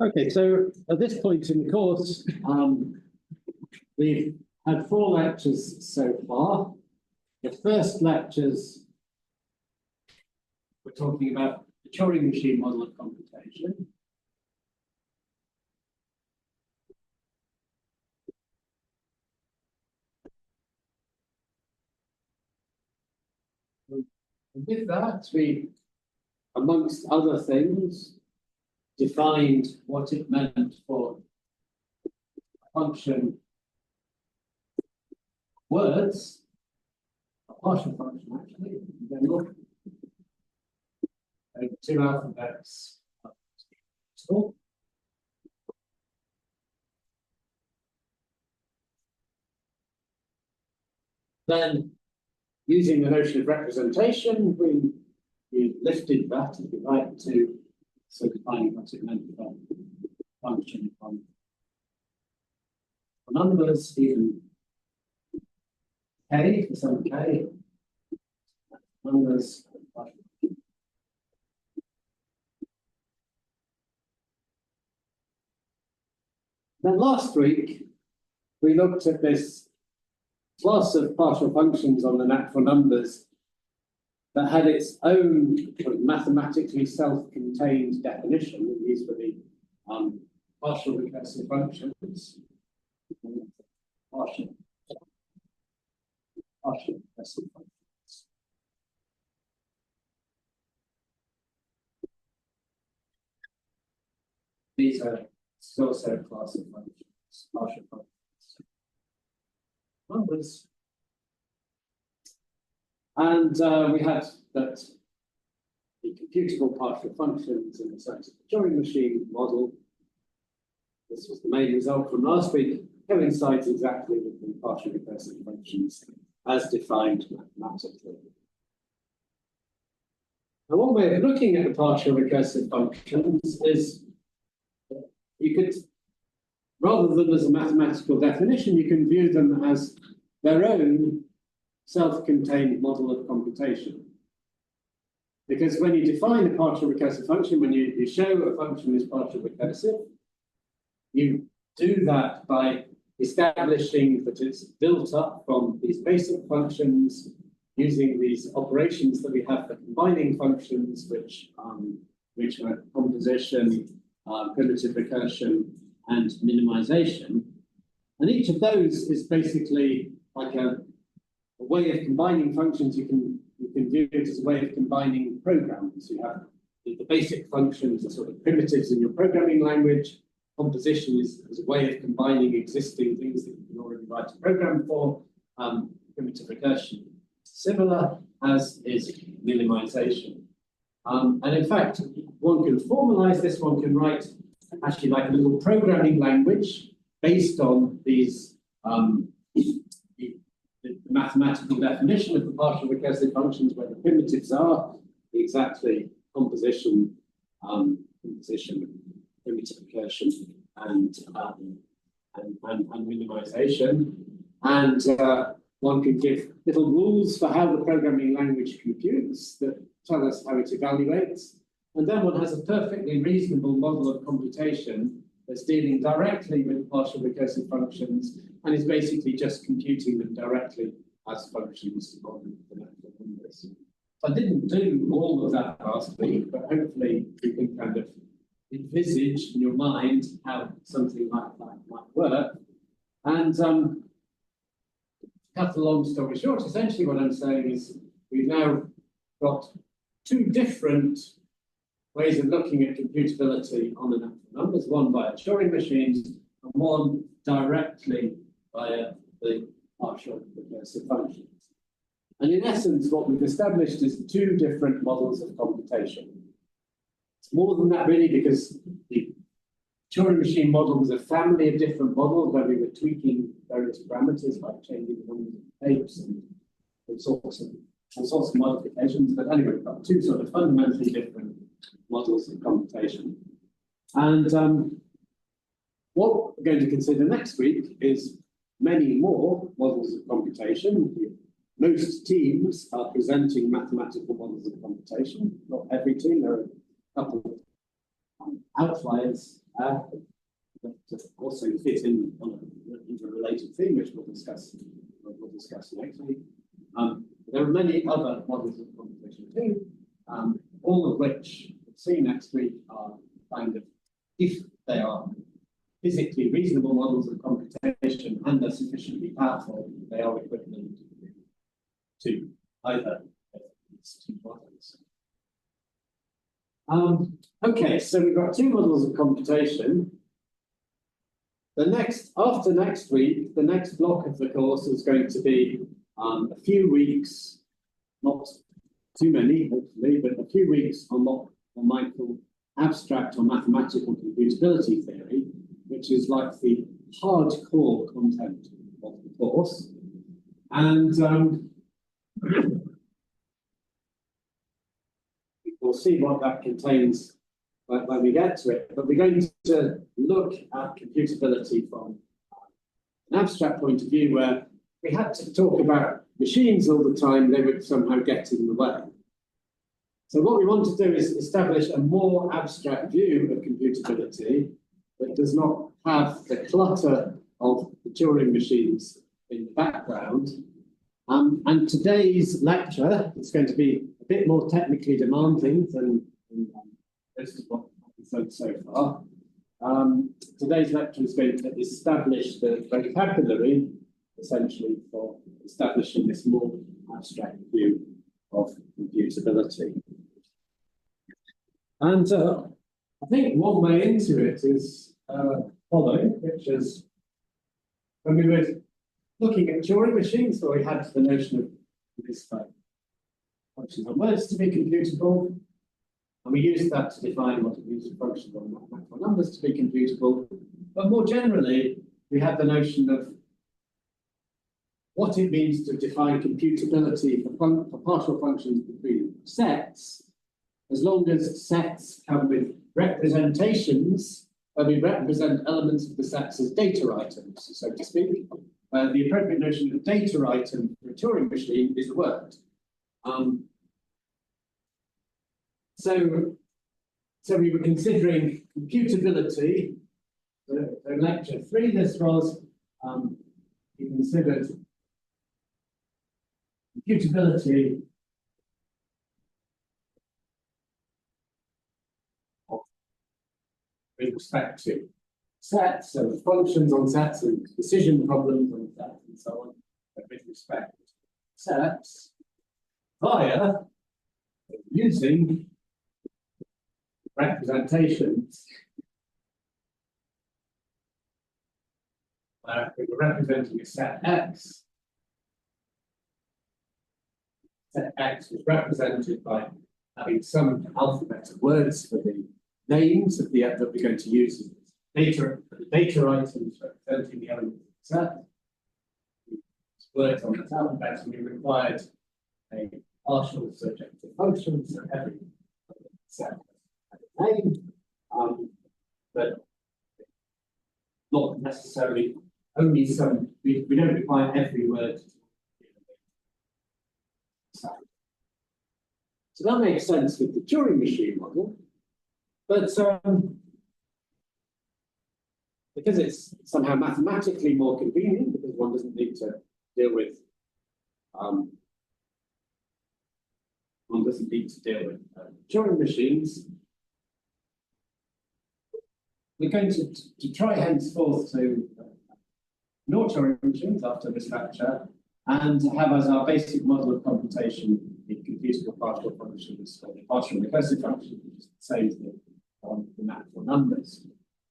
Okay, so at this point in the course, we've had 4 lectures so far. The first lectures, we're talking about the Turing machine model of computation. And with that, we, amongst other things, defined what it meant for a function words, a partial function actually, and then look at 2 alphabets. Then, using the notion of representation, we lifted that, if you like, to defining what it meant for function from numbers, even k for some k, numbers. Then last week, we looked at this class of partial functions on the natural numbers that had its own sort of mathematically self-contained definition. These were the partial recursive functions. Partial recursive functions. These are still a class of functions, partial functions. Numbers. And we had that the computable partial functions in the sense of the Turing machine model, this was the main result from last week, coincides exactly with the partial recursive functions as defined mathematically. Now, one way of looking at the partial recursive functions is you could, rather than as a mathematical definition, you can view them as their own self-contained model of computation. Because when you define a partial recursive function, when you show a function is partial recursive, you do that by establishing that it's built up from these basic functions using these operations that we have for combining functions, which are composition, primitive recursion, and minimization. And each of those is basically like a way of combining functions. You can view it as a way of combining programs. You have the basic functions are sort of primitives in your programming language. Composition is a way of combining existing things that you can already write a program for. Primitive recursion, similar, as is minimization. And in fact, one can formalize this, one can write actually like a little programming language based on these the mathematical definition of the partial recursive functions, where the primitives are exactly composition, primitive recursion, and minimization. And one can give little rules for how the programming language computes that tell us how it evaluates. And then one has a perfectly reasonable model of computation that's dealing directly with partial recursive functions and is basically just computing them directly as functions on the natural numbers. I didn't do all of that last week, but hopefully you can kind of envisage in your mind how something like that might work. And to cut a long story short, essentially what I'm saying is we've now got 2 different ways of looking at computability on the natural numbers, one via Turing machines and one directly via the partial recursive functions. And in essence, what we've established is 2 different models of computation. It's more than that, really, because the Turing machine model was a family of different models where we were tweaking various parameters, like changing the numbers of tapes and all sorts of modifications. But anyway, we've got 2 sort of fundamentally different models of computation. And what we're going to consider next week is many more models of computation. Most teams are presenting mathematical models of computation. Not every team, there are a couple of outliers that also fit in into a related theme, which we'll discuss next week. There are many other models of computation too, all of which we'll see next week are kind of, if they are physically reasonable models of computation and are sufficiently powerful, they are equivalent to either of these two models. Okay, so we've got two models of computation. After next week, the next block of the course is going to be a few weeks, not too many, hopefully, but a few weeks on what one might call abstract or mathematical computability theory, which is like the hardcore content of the course. And we'll see what that contains when we get to it. But we're going to look at computability from an abstract point of view, where we had to talk about machines all the time, they would somehow get in the way. So what we want to do is establish a more abstract view of computability that does not have the clutter of the Turing machines in the background. And today's lecture is going to be a bit more technically demanding than most of what we've said so far. Today's lecture is going to establish the vocabulary, essentially, for establishing this more abstract view of computability. And I think one way into it is following, which is when we were looking at Turing machines, where we had the notion of this functions on words to be computable, and we used that to define what it means for functions on mathematical numbers to be computable. But more generally, we had the notion of what it means to define computability for partial functions between sets, as long as sets come with representations, where we represent elements of the sets as data items, so to speak. The appropriate notion of data item for a Turing machine is a word. So we were considering computability. So lecture 3, this was, we considered computability with respect to sets, so functions on sets and decision problems on sets and so on, but with respect to sets via using representations. We were representing a set X. Set X was represented by having some alphabet of words for the names of the that we're going to use as data items representing the elements of the set. Words on that alphabet, and we required a partial surjective function, so every set has a name, but not necessarily only some. We don't require every word. So that makes sense with the Turing machine model, but because it's somehow mathematically more convenient, because one doesn't need to deal with Turing machines. We're going to try henceforth to ignore Turing machines after this lecture and have as our basic model of computation the computable partial functions, or the partial recursive function, which is the same as the natural numbers.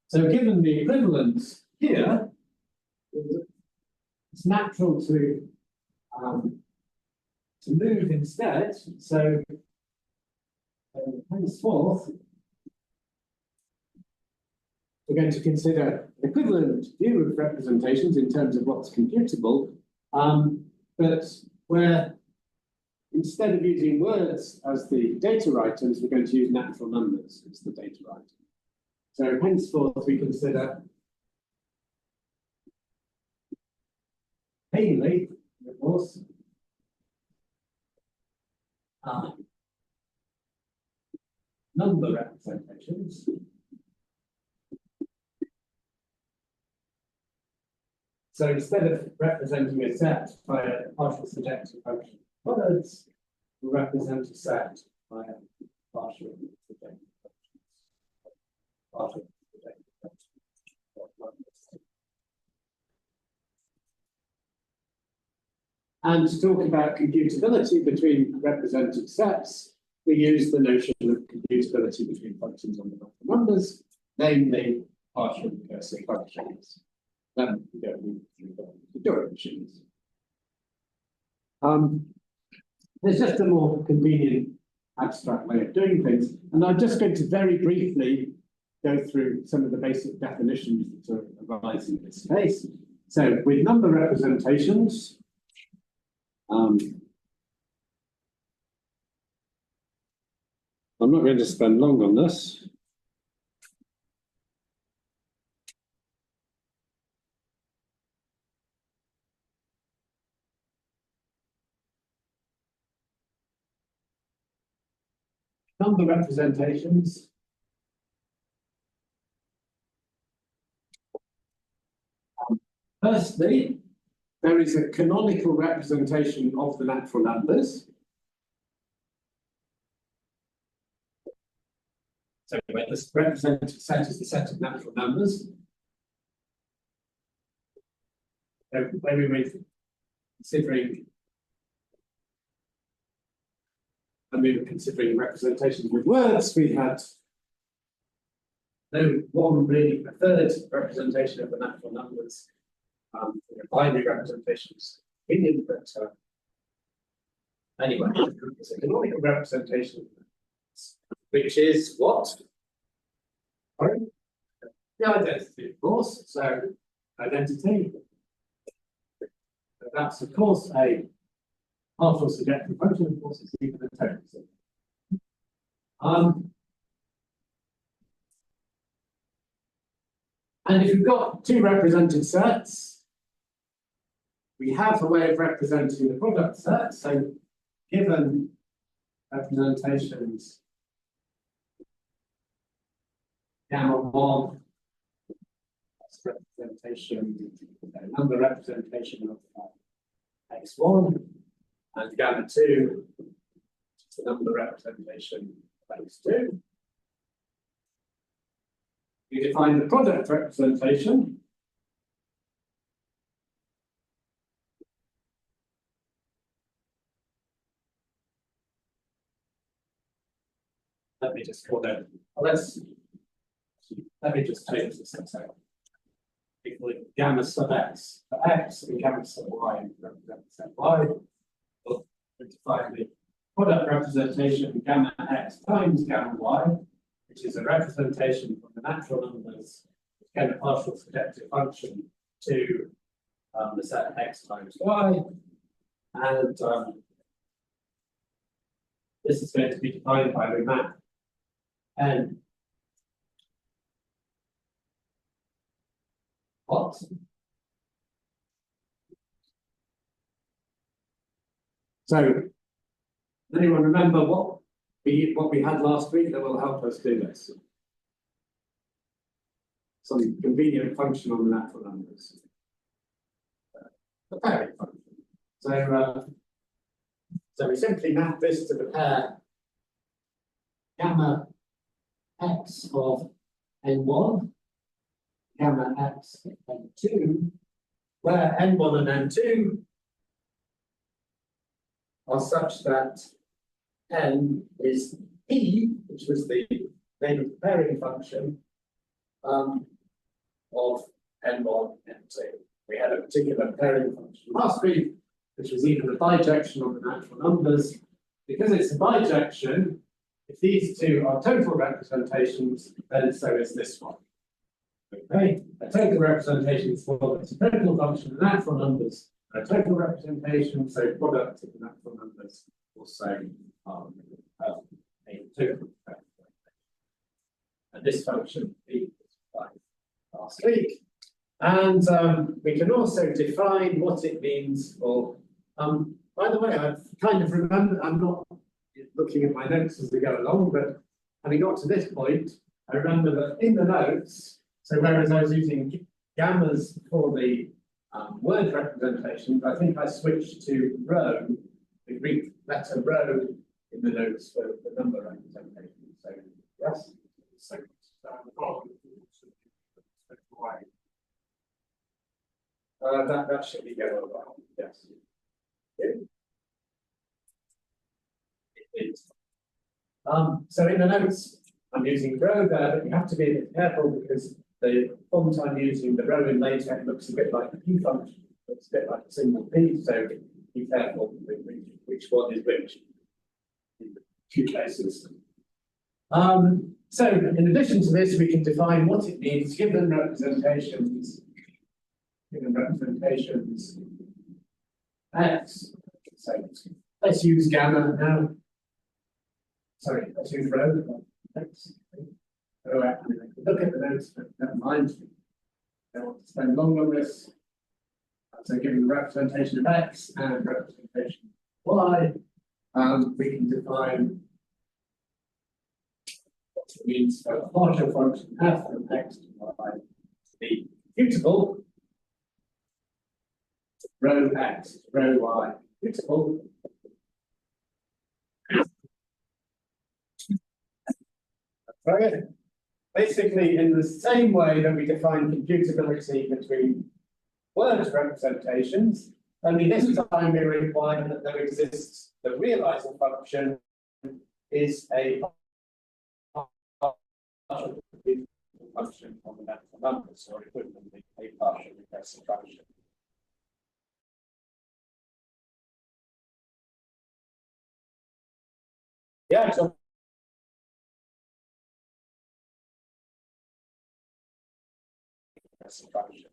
So given the equivalence here, it's natural to move instead. So henceforth, we're going to consider an equivalent view of representations in terms of what's computable, but where instead of using words as the data items, we're going to use natural numbers as the data item. So henceforth, we consider Mainly, of course, number representations. So instead of representing a set by a partial surjective function of words, we'll represent a set by a partial surjective function. Partial surjective function of numbers. And to talk about computability between represented sets, we use the notion of computability between functions on the numbers, namely partial recursive functions. Then we don't need to do it machines. There's just a more convenient abstract way of doing things, and I'm just going to very briefly go through some of the basic definitions that arise in this case. So, with number representations, I'm not going to spend long on this. Number representations. Firstly, there is a canonical representation of the natural numbers. So when this represented set is the set of natural numbers. So when we were considering representations with words, we had no one really preferred representation of the natural numbers. Binary representations opinion, but anyway, it's a canonical representation, which is what? Sorry? The identity, of course. So identity. That's of course a partial surjective function, of course, it's even a total. And if you've got two represented sets, we have a way of representing the product set. So given representations gamma 1, that's representation, number representation of x1, and gamma 2, it's the number representation of x2. We define the product representation. Let me just call that. Let me just change this out. Equal gamma sub x for x and gamma sub y represent y. We'll define the product representation gamma x times gamma y, which is a representation from the natural numbers, again a partial surjective function to the set x times y, and this is going to be defined by the map n. What? So, anyone remember what we had last week that will help us do this? Some convenient function on the natural numbers. The pairing function. So we simply map this to the pair gamma x of n1, gamma x of n2, where n1 and n2 are such that n is p, which was the name of the pairing function, of n1 and n2. We had a particular pairing function last week, which was even a bijection of the natural numbers. Because it's a bijection, if these two are total representations, then so is this one. Okay, a total representation is for it's a total function of natural numbers, a total representation, so product of the natural numbers will say a total representation. And this function we defined last week. And we can also define what it means for, by the way, I've kind of remembered, I'm not looking at my notes as we go along, but having got to this point, I remember that in the notes, so whereas I was using gammas for the word representation, I think I switched to rho, the Greek letter rho in the notes for the number representation. So, yes. So, the problem is why. That should be yellow, yes. So in the notes, I'm using rho there, but you have to be a bit careful because the font I'm using, the rho in LaTeX, looks a bit like a P function, looks a bit like a single P, so be careful with which one is which in the two cases. So in addition to this, we can define what it means given representations. X. So let's use gamma now. Sorry, let's use rho. Look at the notes, but never mind. I don't want to spend long on this. So given the representation of X and representation of Y, we can define what it means for a partial function f from X to Y to be computable. Rho X, rho Y, computable. Okay. Basically, in the same way that we define computability between word representations, only this time we require that there exists the realizing function is a partial function on the natural numbers, or equivalently a partial recursive function. Yeah, so function.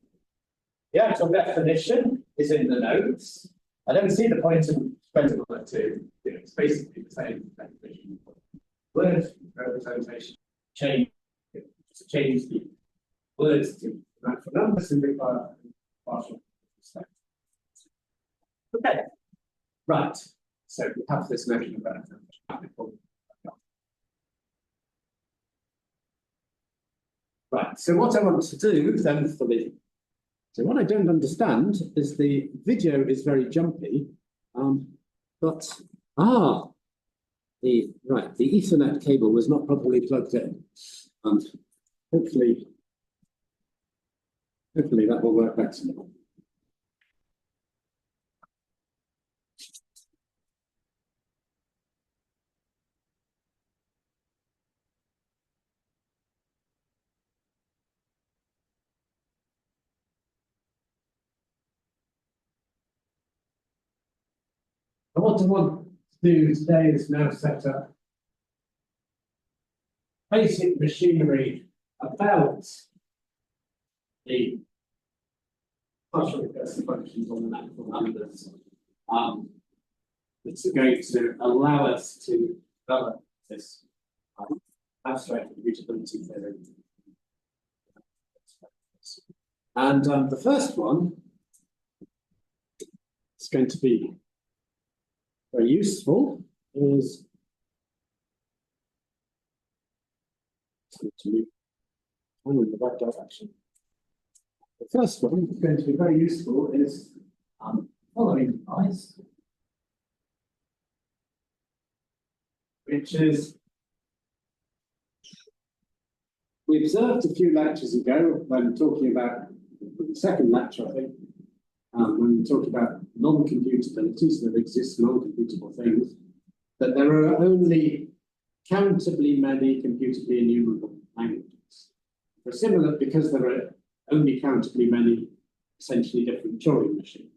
The actual definition is in the notes. I don't see the point in spending on it too. It's basically the same definition. Word representation change the words to natural numbers and require partial. Okay, right. So we have this notion about right. So what I want to do then for the so what I don't understand is the video is very jumpy, but the Ethernet cable was not properly plugged in, and hopefully that will work better now. What I want to do today is now set up basic machinery about the partial recursive functions on the natural numbers. It's going to allow us to develop this abstract computability theory. And the first one is going to be very useful is to move in the right direction. The first one is going to be very useful is following device, which is we observed a few lectures ago when talking about the second lecture, I think. When we talk about non-computability, so there exist non-computable things, that there are only countably many computably enumerable languages. For similar, because there are only countably many essentially different Turing machines.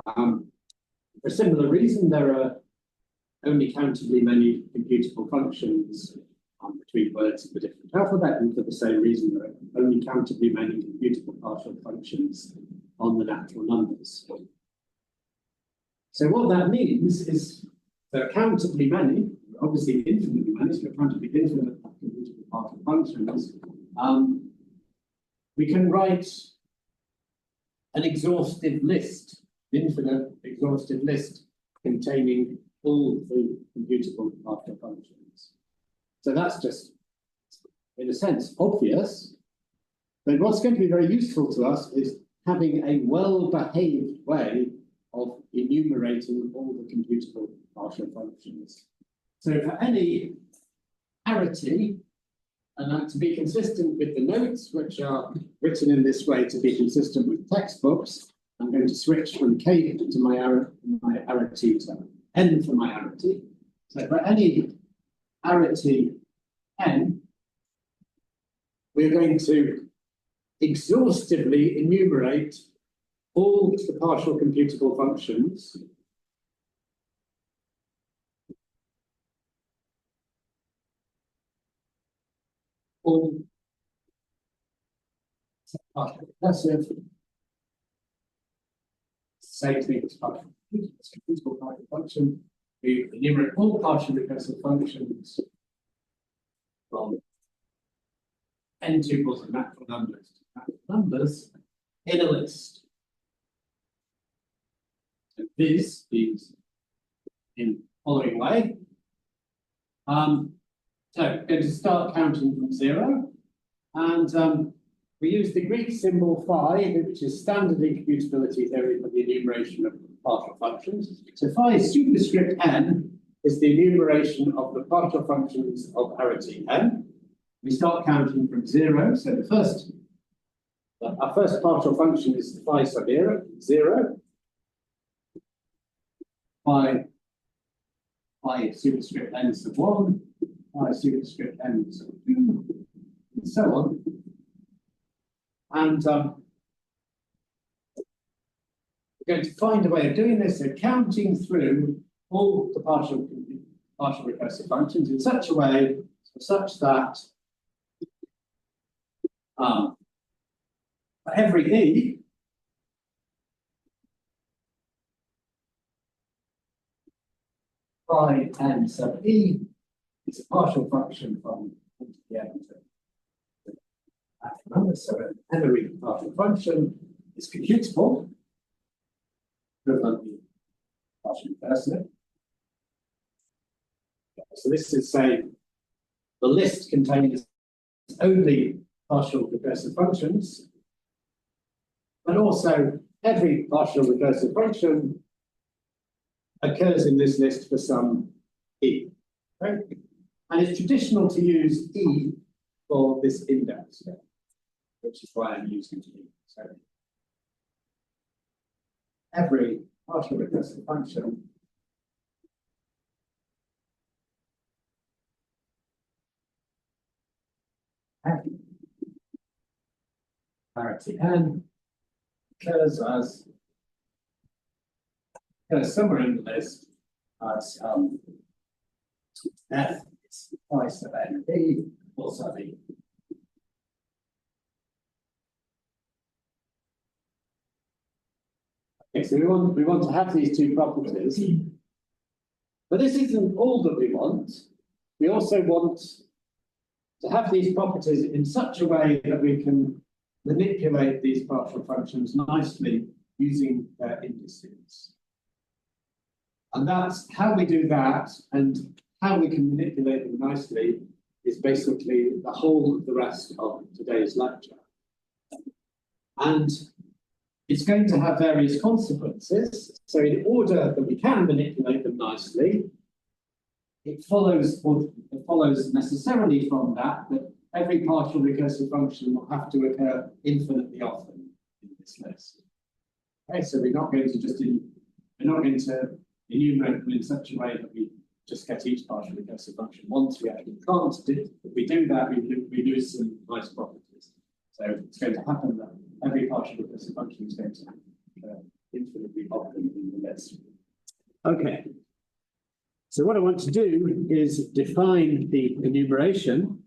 For a similar reason, there are only countably many computable functions between words of a different alphabet, and for the same reason, there are only countably many computable partial functions on the natural numbers. So what that means is there are countably many, obviously infinitely many, so countably infinite computable partial functions. We can write an exhaustive list, infinite exhaustive list containing all the computable partial functions. So that's just, in a sense, obvious. But what's going to be very useful to us is having a well-behaved way of enumerating all the computable partial functions. So for any arity, and to be consistent with the notes, which are written in this way to be consistent with textbooks, I'm going to switch from K to my arity to N for my arity. So for any arity N, we're going to exhaustively enumerate all the partial computable functions all partial recursive, same thing as partial computable partial function. We enumerate all partial recursive functions from n tuples of natural numbers to natural numbers in a list. So this is in the following way. So I'm going to start counting from 0, and we use the Greek symbol phi, which is standard in computability theory for the enumeration of partial functions. So phi superscript n is the enumeration of the partial functions of arity n. We start counting from 0. So our first partial function is phi sub 0. Phi superscript n sub 1. Phi superscript n sub 2, and so on. And we're going to find a way of doing this, so counting through all the partial recursive functions in such a way, such that for every e, phi n sub e is a partial function from the end to number. So an Enumerating partial function is computable, equivalently partial recursive. So this is saying the list contains only partial recursive functions, but also every partial recursive function occurs in this list for some e. Right? And it's traditional to use e for this index, which is why I'm using e. So every partial recursive function arity n occurs somewhere in the list as f is phi sub n e or sub e. Okay, so we want to have these two properties, but this isn't all that we want. We also want to have these properties in such a way that we can manipulate these partial functions nicely using their indices. And that's how we do that, and how we can manipulate them nicely is basically the whole of the rest of today's lecture. And it's going to have various consequences. So in order that we can manipulate them nicely, it follows necessarily from that every partial recursive function will have to occur infinitely often in this list. Okay, so we're not going to enumerate them in such a way that we just get each partial recursive function once. We actually can't do. If we do that, we lose some nice properties. So it's going to happen that every partial recursive function is going to occur infinitely often in the list. Okay. So what I want to do is define the enumeration.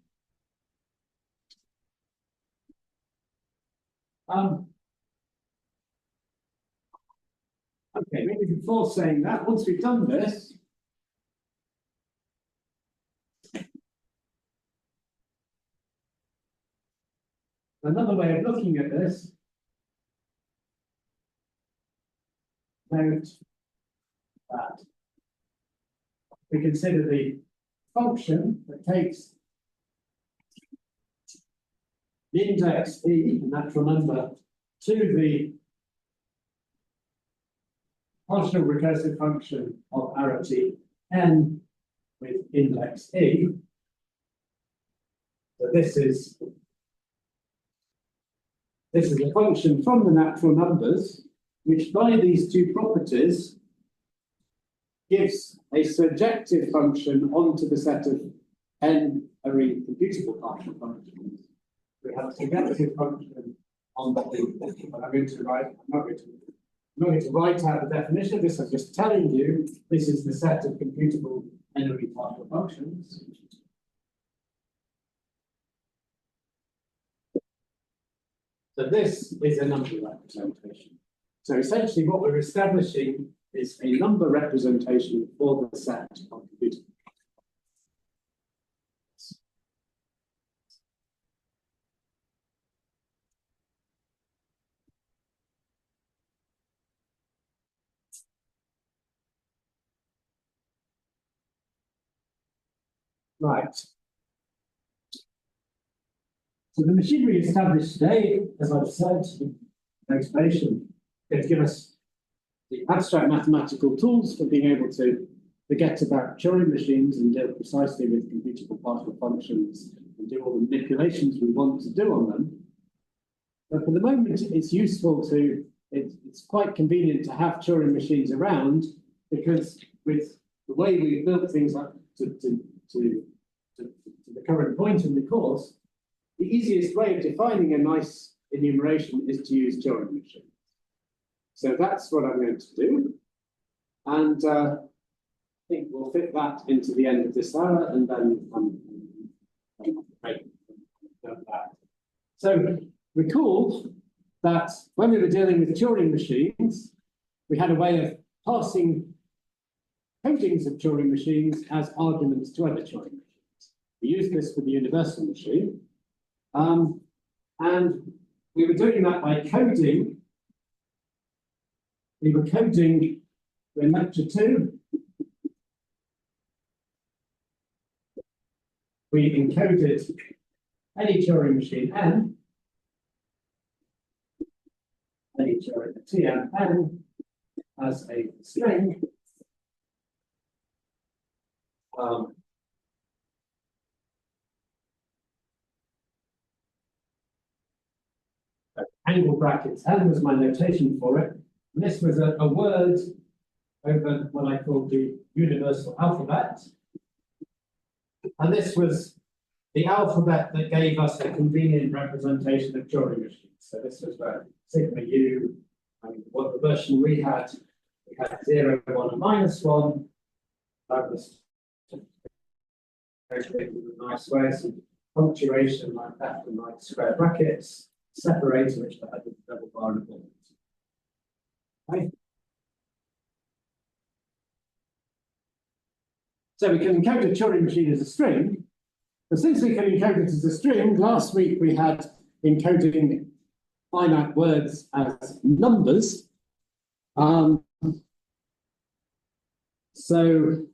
Okay, maybe before saying that, once we've done this, another way of looking at this note that we consider the function that takes the index e, a natural number, to the partial recursive function of arity n with index e. So this is a function from the natural numbers, which by these two properties gives a surjective function onto the set of n array computable partial functions. We have a surjective function on the. I'm not going to write out the definition of this. I'm just telling you this is the set of computable n array partial functions. So this is a number representation. So essentially what we're establishing is a number representation for the set of computable. Right. So the machinery established today, as I've said, motivation, going to give us the abstract mathematical tools for being able to forget about Turing machines and deal precisely with computable partial functions and do all the manipulations we want to do on them. But for the moment, it's useful to, it's quite convenient to have Turing machines around, because with the way we've built things up to the current point in the course, the easiest way of defining a nice enumeration is to use Turing machines. So that's what I'm going to do. And I think we'll fit that into the end of this hour, and then So recall that when we were dealing with Turing machines, we had a way of passing codings of Turing machines as arguments to other Turing machines. We used this for the universal machine. And we were doing that by coding. We were coding in lecture 2. We encoded any Turing machine n, any Turing Tn n as a string. Angle brackets n was my notation for it. And this was a word over what I call the universal alphabet. And this was the alphabet that gave us a convenient representation of Turing machines. So this was where sigma u, and what the version we had 0, 1, and -1. That was in a nice way, some punctuation like that, and like square brackets, separator, which I had with double bar and bullet. Okay. So we can encode a Turing machine as a string, but since we can encode it as a string, last week we had encoding finite words as numbers. So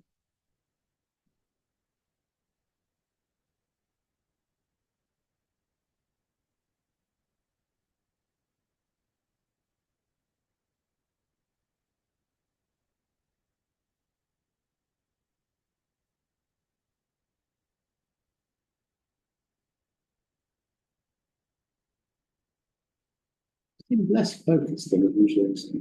less focused than it usually is.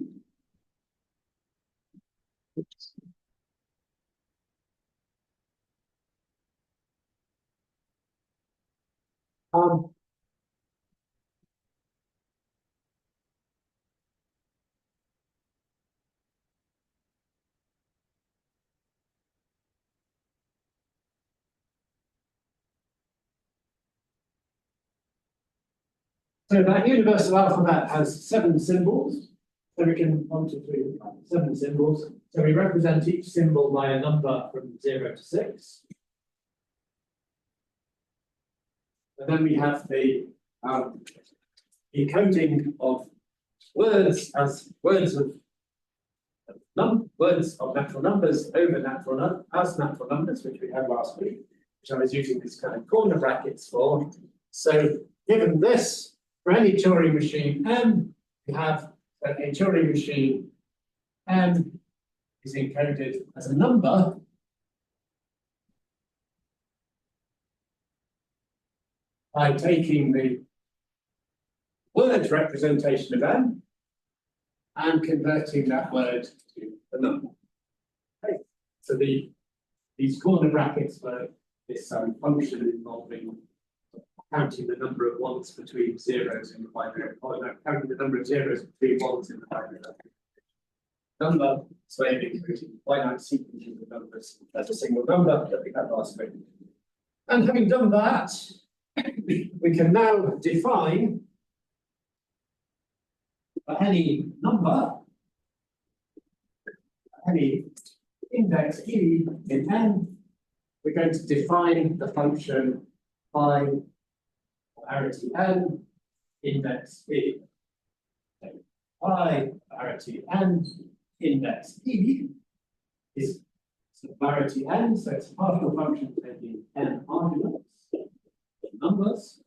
So that universal alphabet has 7 symbols. So we can 1, 2, 3, 7 symbols. So we represent each symbol by a number from 0 to 6. And then we have the encoding of words as words of words of natural numbers over as natural numbers, which we had last week, which I was using these kind of corner brackets for. So given this, for any Turing machine M, we have that a Turing machine M is encoded as a number by taking the word representation of M and converting that word to a number. Okay. So these corner brackets were this function involving counting the number of ones between zeros in the binary, or no, counting the number of zeros between ones in the binary number. So including finite sequences of numbers as a single number that we had last week. And having done that, we can now define for any number, any index e in n, we're going to define the function by parity n index e. By parity n index e is parity n, so it's a partial function taking n arguments, numbers.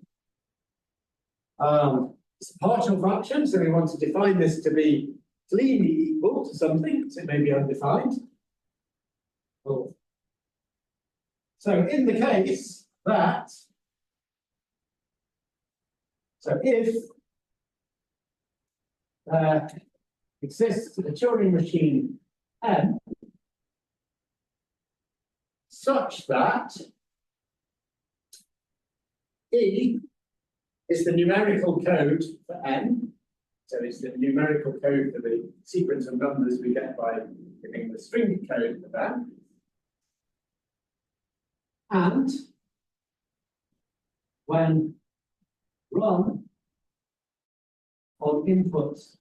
It's a partial function, so we want to define this to be Kleene equal to something, so it may be undefined. Cool. So in the case that, so if exists a Turing machine M such that E is the numerical code for n, so it's the numerical code for the sequence of numbers we get by giving the string code for that. And when run on inputs,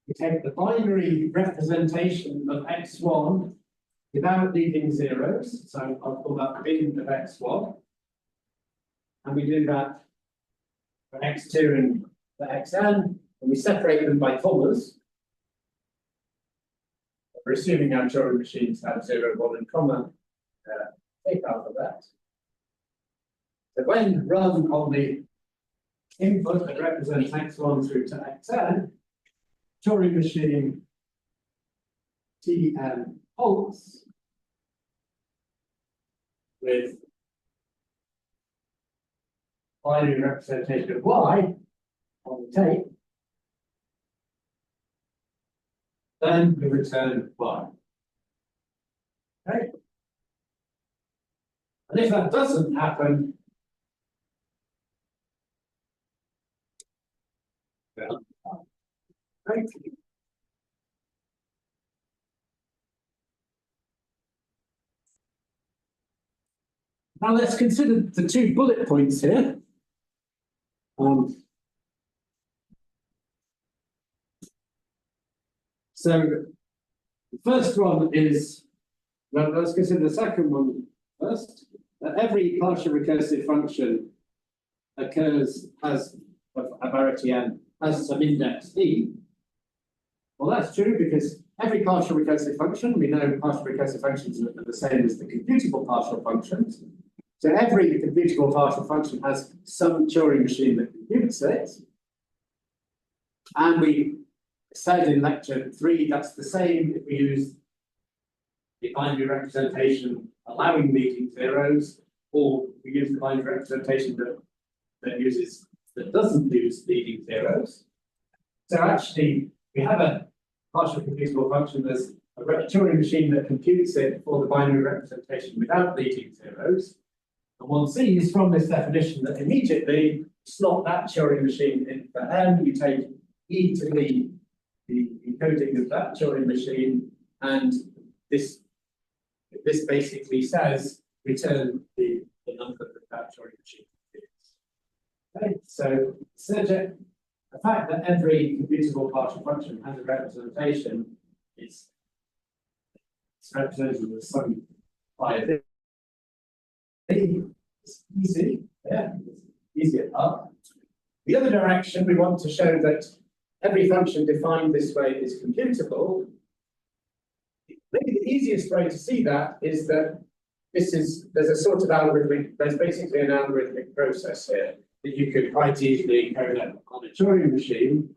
we take the binary representation of x1 without leaving zeros, so I'll call that bin of x1. And we do that for x2 and for xn, and we separate them by commas. We're assuming our Turing machines have 0, 1, and comma. Take out of that. So when run on the input that represents x1 through to xn, Turing machine Tn halts with binary representation of y on the tape, then we return y. Okay? And if that doesn't happen, okay. Now let's consider the two bullet points here. So the first one is, well, let's consider the second one first. That every partial recursive function has a parity n has some index e. Well, that's true because every partial recursive function, we know partial recursive functions are the same as the computable partial functions. So every computable partial function has some Turing machine that computes it. And we said in lecture 3, that's the same if we use the binary representation allowing leading zeros, or we use the binary representation that doesn't use leading zeros. So actually, we have a partial computable function. There's a Turing machine that computes it for the binary representation without leading zeros. And one sees from this definition that immediately slot that Turing machine in for n. You take e to the encoding of that Turing machine, and this basically says return the number that that Turing machine is. Okay, so subject, the fact that every computable partial function has a representation is represented with some by a bit. It's easy, yeah, it's easy up. The other direction, we want to show that every function defined this way is computable, maybe the easiest way to see that is that there's a sort of algorithmic, there's basically an algorithmic process here that you could quite easily encode on a Turing machine.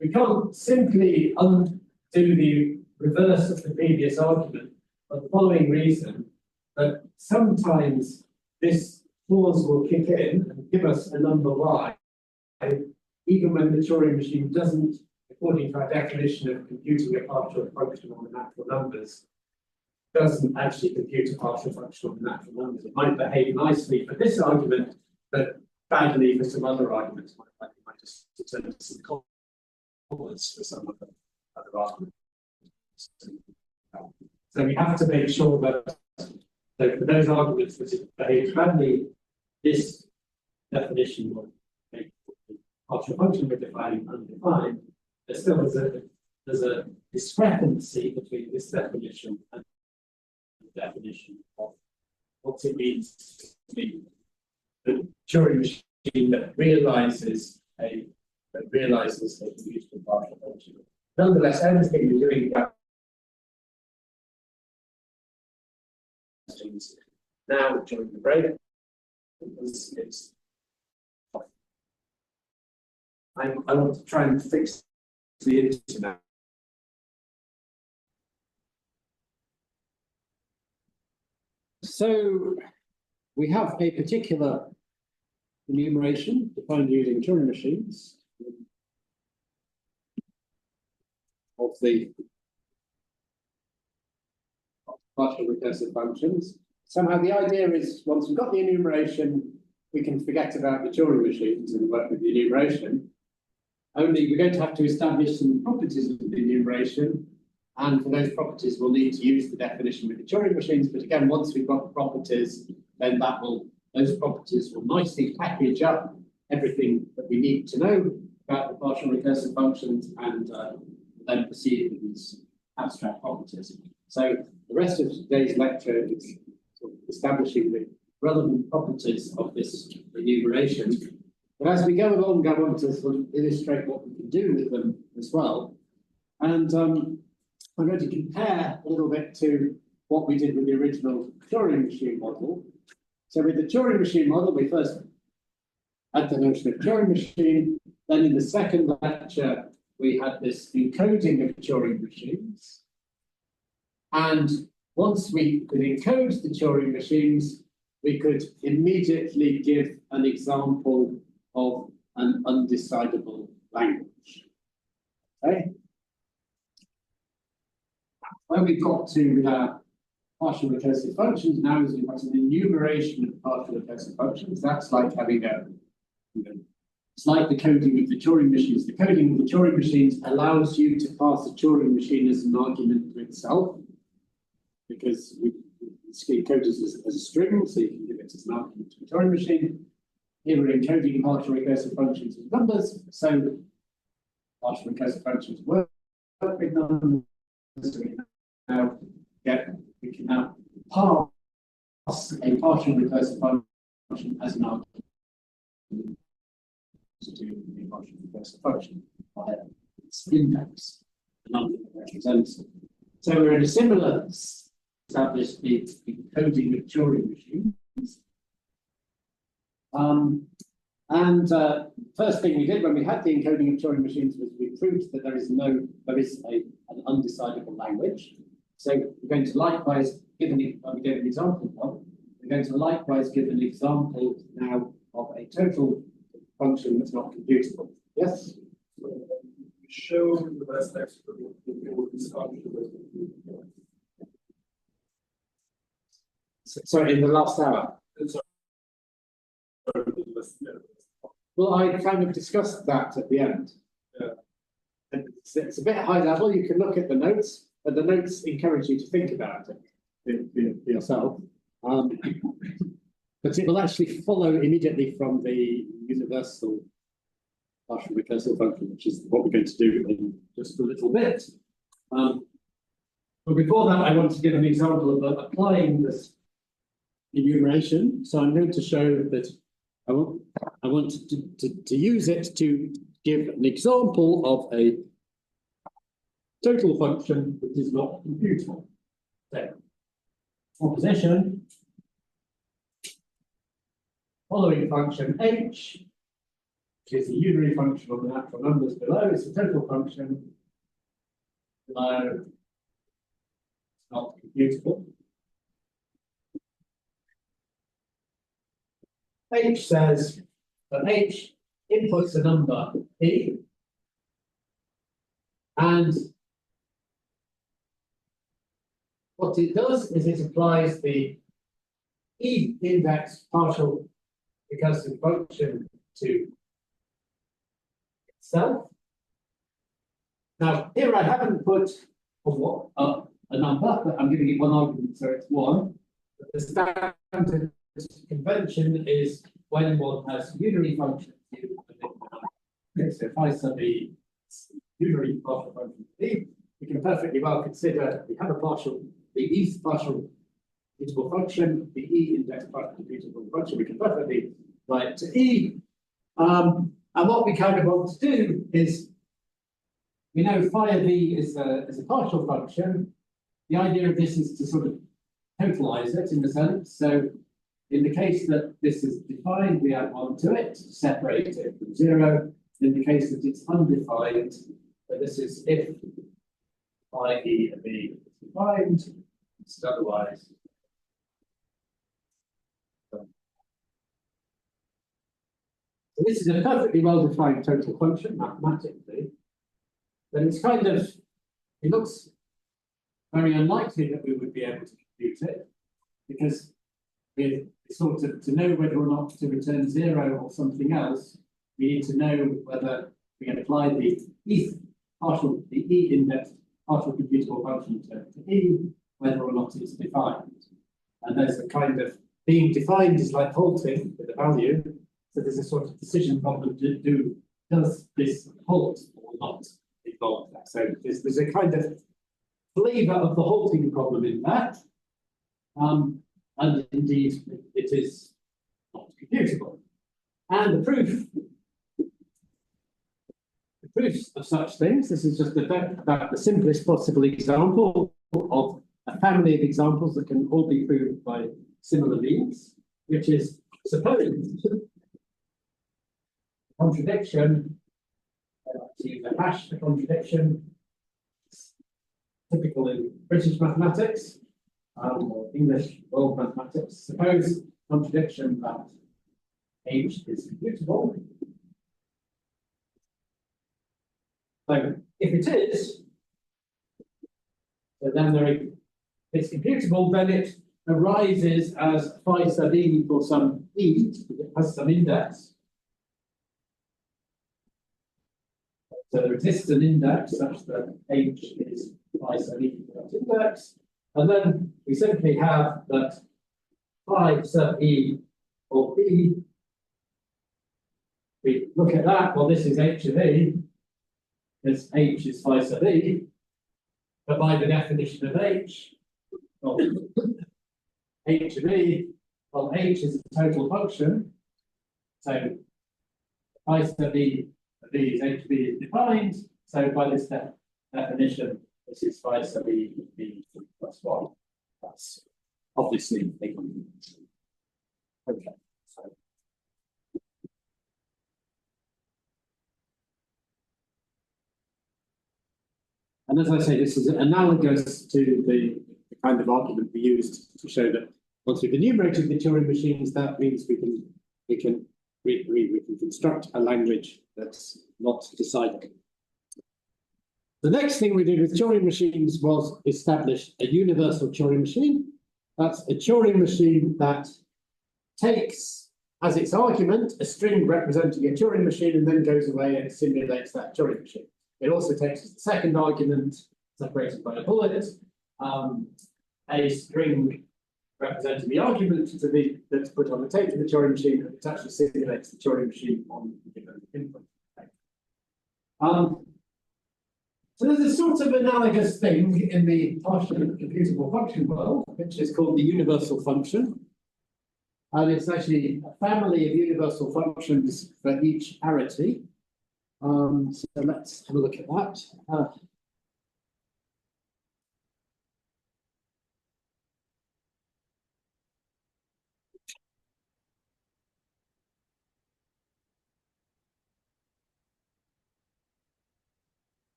We can't simply undo the reverse of the previous argument for the following reason, that sometimes this clause will kick in and give us a number y, even when the Turing machine doesn't, according to our definition of computing a partial function on the natural numbers, doesn't actually compute a partial function on the natural numbers. It might behave nicely for this argument, but badly for some other arguments. Might just determine some commas for some of the other arguments. So we have to make sure that for those arguments that behave badly, this definition will make the partial function we're defining undefined. There still there's a discrepancy between this definition and the definition of what it means to be the Turing machine that realizes a useful partial function. Nonetheless, everything we're doing about now during the break I want to try and fix the internet. So we have a particular enumeration defined using Turing machines of the partial recursive functions. Somehow the idea is once we've got the enumeration, we can forget about the Turing machines and work with the enumeration. Only we're going to have to establish some properties of the enumeration, and for those properties we'll need to use the definition with the Turing machines. But again, once we've got the properties, then those properties will nicely package up everything that we need to know about the partial recursive functions and then proceed with these abstract properties. So the rest of today's lecture is sort of establishing the relevant properties of this enumeration. But as we go along, I want to sort of illustrate what we can do with them as well. And I'm going to compare a little bit to what we did with the original Turing machine model. So with the Turing machine model, we first had the notion of Turing machine. Then in the second lecture, we had this encoding of Turing machines. And once we could encode the Turing machines, we could immediately give an example of an undecidable language. Okay? Where we've got to partial recursive functions now is we've got an enumeration of partial recursive functions. That's like having it's like the coding of the Turing machines. The coding of the Turing machines allows you to pass the Turing machine as an argument to itself, because it's encoded as a string, so you can give it as an argument to the Turing machine. Here we're encoding partial recursive functions with numbers, so partial recursive functions work with numbers. So we can now pass a partial recursive function as an argument to a partial recursive function by its index, the number that represents it. So we're in a similar established the encoding of Turing machines. First thing we did when we had the encoding of Turing machines was we proved that there is an undecidable language. So we're going to likewise give we gave an example of. We're going to likewise give an example now of a total function that's not computable. Yes? Show the best example of this function. Sorry, in the last hour. Well, I kind of discussed that at the end. Yeah. It's a bit high level. You can look at the notes, but the notes encourage you to think about it for yourself. But it will actually follow immediately from the universal partial recursive function, which is what we're going to do in just a little bit. But before that, I want to give an example of applying this enumeration. So I'm going to show that I want to use it to give an example of a total function which is not computable. So, proposition, following function h, which is the unary function of the natural numbers below, is a total function below not computable. H says that H inputs a number E, and what it does is it applies the E index partial recursive function to itself. Now, here I haven't put a number, but I'm giving it one argument, so it's 1. But the standard convention is when one has unary functions, so if I sub E unary partial function E, we can perfectly well consider we have the E partial computable function, the E index partial computable function, we can perfectly write to E. And what we kind of want to do is, we know phi of E is a partial function. The idea of this is to sort of totalize it in a sense. So in the case that this is defined, we add 1 to it, separate it from 0. In the case that it's undefined, but this is if phi E of E is defined, it's otherwise. So this is a perfectly well-defined total function mathematically, but it's kind of, it looks very unlikely that we would be able to compute it, because we sort of, to know whether or not to return 0 or something else, we need to know whether we apply the E index partial computable function to E, whether or not it's defined. And there's a kind of, being defined is like halting with a value, so there's a sort of decision problem to do, does this halt or not involve that? So there's a kind of flavor of the halting problem in that, and indeed it is not computable. And the proofs of such things, this is just about the simplest possible example of a family of examples that can all be proved by similar means, which is, suppose contradiction, to use a hash for contradiction, typical in British mathematics, or English world mathematics. Suppose contradiction that H is computable. So if it is, so then it's computable, then it arises as phi sub E for some E, it has some index. So there exists an index such that H is phi sub E for that index. And then we simply have that phi sub E or E. We look at that, well, this is H of E. This H is phi sub E. But by the definition of H, well, H of E, well, H is a total function. So phi sub E of E is H of E is defined. So by this definition, this is phi sub E of E plus 1. That's obviously a combination. Okay. So. And as I say, this is analogous to the kind of argument we used to show that once we've enumerated the Turing machines, that means we can construct a language that's not decided. The next thing we did with Turing machines was establish a universal Turing machine. That's a Turing machine that takes as its argument a string representing a Turing machine and then goes away and simulates that Turing machine. It also takes as the second argument, separated by a bullet, a string representing the argument that's put on the tape of the Turing machine, and it actually simulates the Turing machine on the given input. So there's a sort of analogous thing in the partially computable function world, which is called the universal function. And it's actually a family of universal functions for each arity. So let's have a look at that.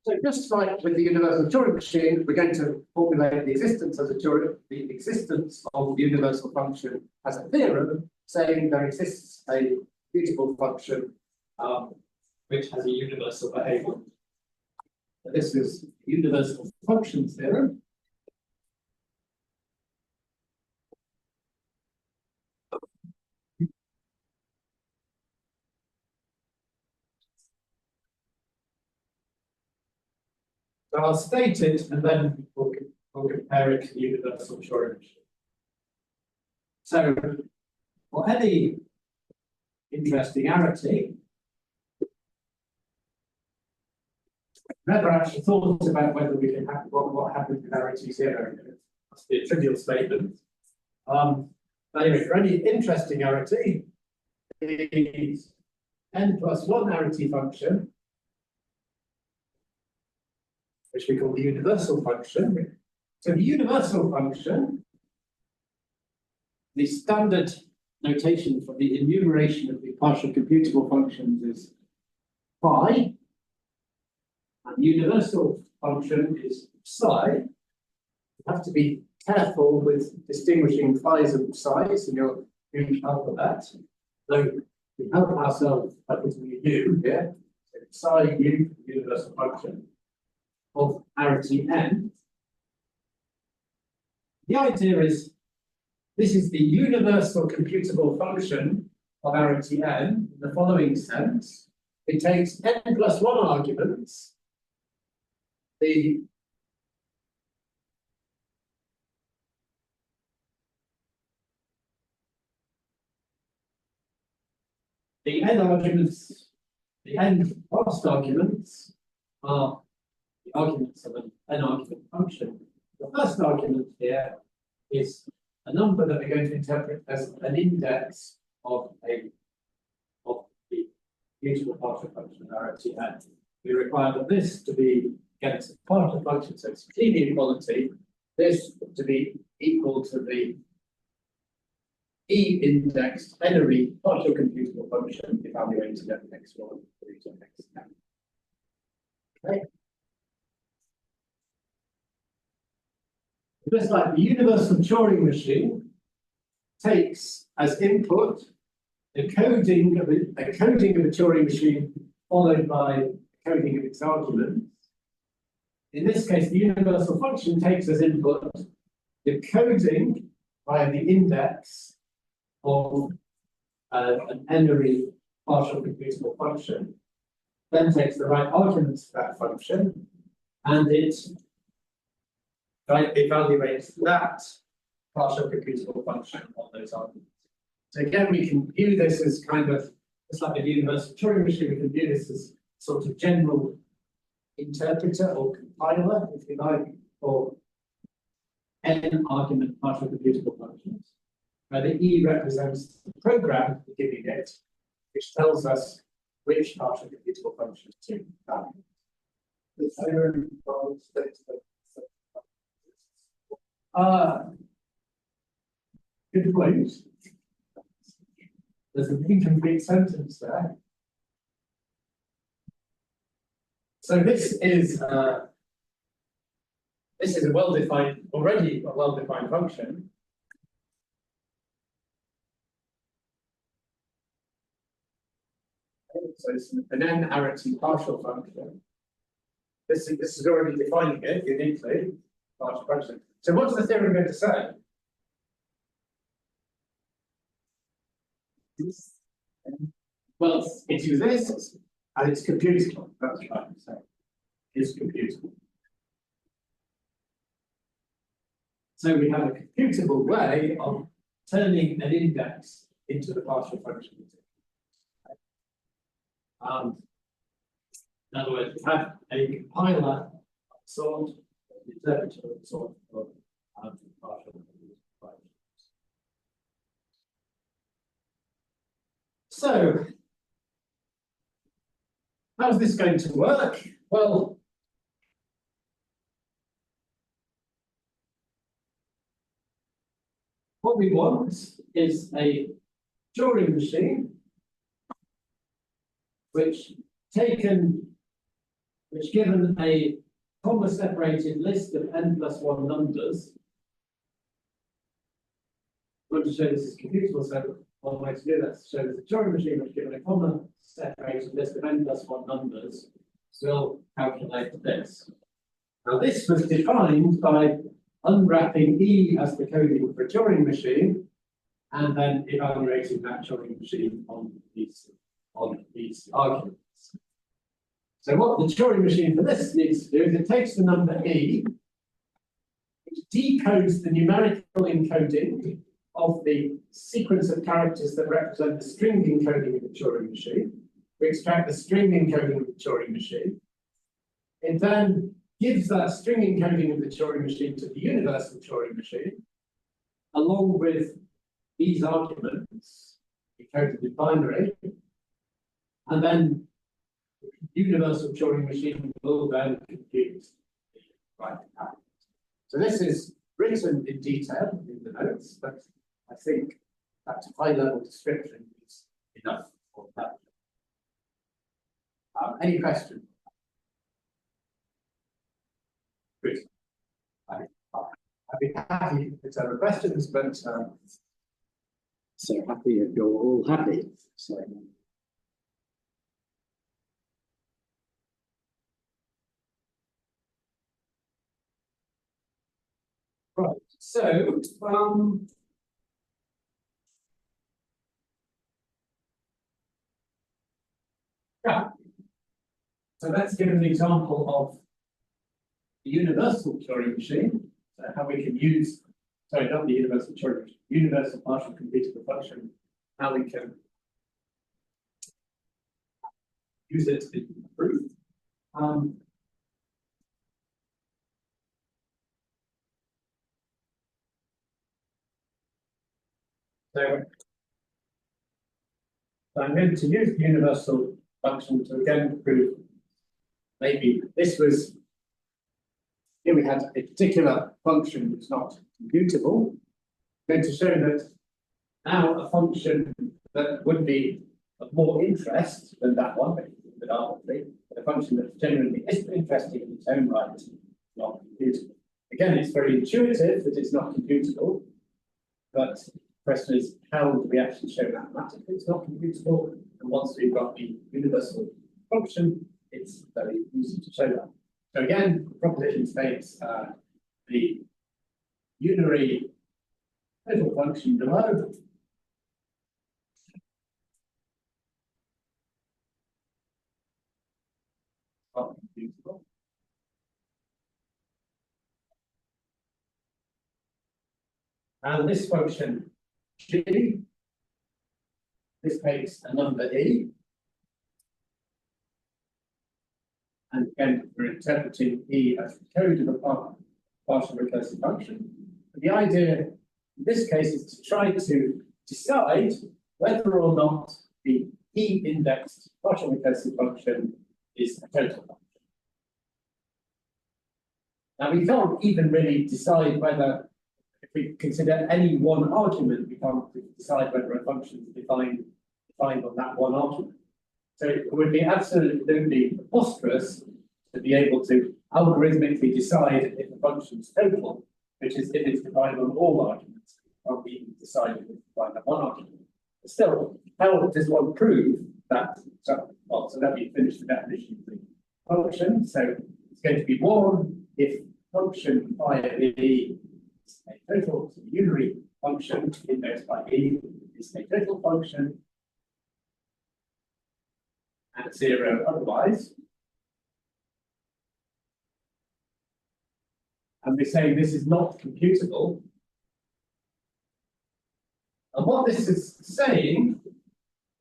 So just like with the universal Turing machine, we're going to formulate the existence of the universal function as a theorem, saying there exists a beautiful function which has a universal behavior. So this is the universal functions theorem. So I'll state it and then we'll compare it to the universal Turing machine. So for any interesting arity, I've never actually thought about whether we can have what happens with arity zero. It must be a trivial statement. But anyway, for any interesting arity, the n+1 arity function, which we call the universal function. So the universal function, the standard notation for the enumeration of the partial computable functions is phi, and the universal function is psi. You have to be careful with distinguishing phi's and psi's in your Greek alphabet. So we help ourselves by putting a u here. So psi u, the universal function of arity n. The idea is this is the universal computable function of arity n in the following sense. It takes n+1 arguments. The n arguments, the n last arguments are the arguments of an n-argument function. The first argument here is a number that we're going to interpret as an index of the beautiful partial function of arity n. We require that this to be, again, it's a partial function, so it's a Kleene equality, this to be equal to the E-indexed n-ary partial computable function evaluated at x1 through to xn. Okay. Just like the universal Turing machine takes as input the coding of a Turing machine followed by coding of its arguments. In this case, the universal function takes as input the coding via the index of an n-ary partial computable function, then takes the right arguments for that function, and it evaluates that partial computable function on those arguments. So again, we can view this as kind of, just like a universal Turing machine, we can view this as sort of general interpreter or compiler, if you like, for n-argument partial computable functions, where the E represents the program we're giving it, which tells us which partial computable functions to value. The theorem states that. Good point. There's an incomplete sentence there. So this is a already a well-defined function. So it's an n-arity partial function. This is already defining it uniquely, partial function. So what's the theorem going to say? Well, it exists and it's computable. That's right. So it's computable. So we have a computable way of turning an index into the partial function. In other words, we have a compiler sort, an interpreter sort of partial functions. So, how's this going to work? Well, what we want is a Turing machine which given a comma-separated list of n+1 numbers. I want to show this is computable, so one way to do that is to show that the Turing machine, which given a comma-separated list of n+1 numbers, will calculate this. Now, this was defined by unwrapping E as the coding for a Turing machine, and then evaluating that Turing machine on these arguments. So what the Turing machine for this needs to do is it takes the number E, it decodes the numerical encoding of the sequence of characters that represent the string encoding of the Turing machine. We extract the string encoding of the Turing machine. It then gives that string encoding of the Turing machine to the universal Turing machine, along with these arguments encoded in binary, and then the universal Turing machine will then compute the right pattern. So this is written in detail in the notes, but I think that high-level description is enough for that. Any questions? Good. I'd be happy if there are questions, but so happy if you're all happy. So. Right. So yeah. So let's give an example of the universal Turing machine. So how we can use, sorry, not the universal Turing machine, universal partial computable function, how we can use it in proof. So I'm going to use the universal function to again prove maybe this was, here we had a particular function that's not computable. I'm going to show that now a function that would be of more interest than that one, but arbitrary, but a function that genuinely is interesting in its own right, not computable. Again, it's very intuitive that it's not computable, but the question is, how do we actually show mathematically it's not computable? And once we've got the universal function, it's very easy to show that. So again, the proposition states the unary total function below not computable. And this function G, this takes a number E, and again we're interpreting E as the code of a partial recursive function. But the idea in this case is to try to decide whether or not the E-indexed partial recursive function is a total function. Now we can't even really decide whether, if we consider any one argument, we can't decide whether a function is defined on that one argument. So it would be absolutely preposterous to be able to algorithmically decide if a function is total, which is if it's defined on all arguments. We can't even decide if it's defined on one argument. But still, how does one prove that? So let me finish the definition of the function. So it's going to be 1 if function phi of E is a total, so the unary function indexed by E is a total function, and 0 otherwise. And we're saying this is not computable. And what this is saying,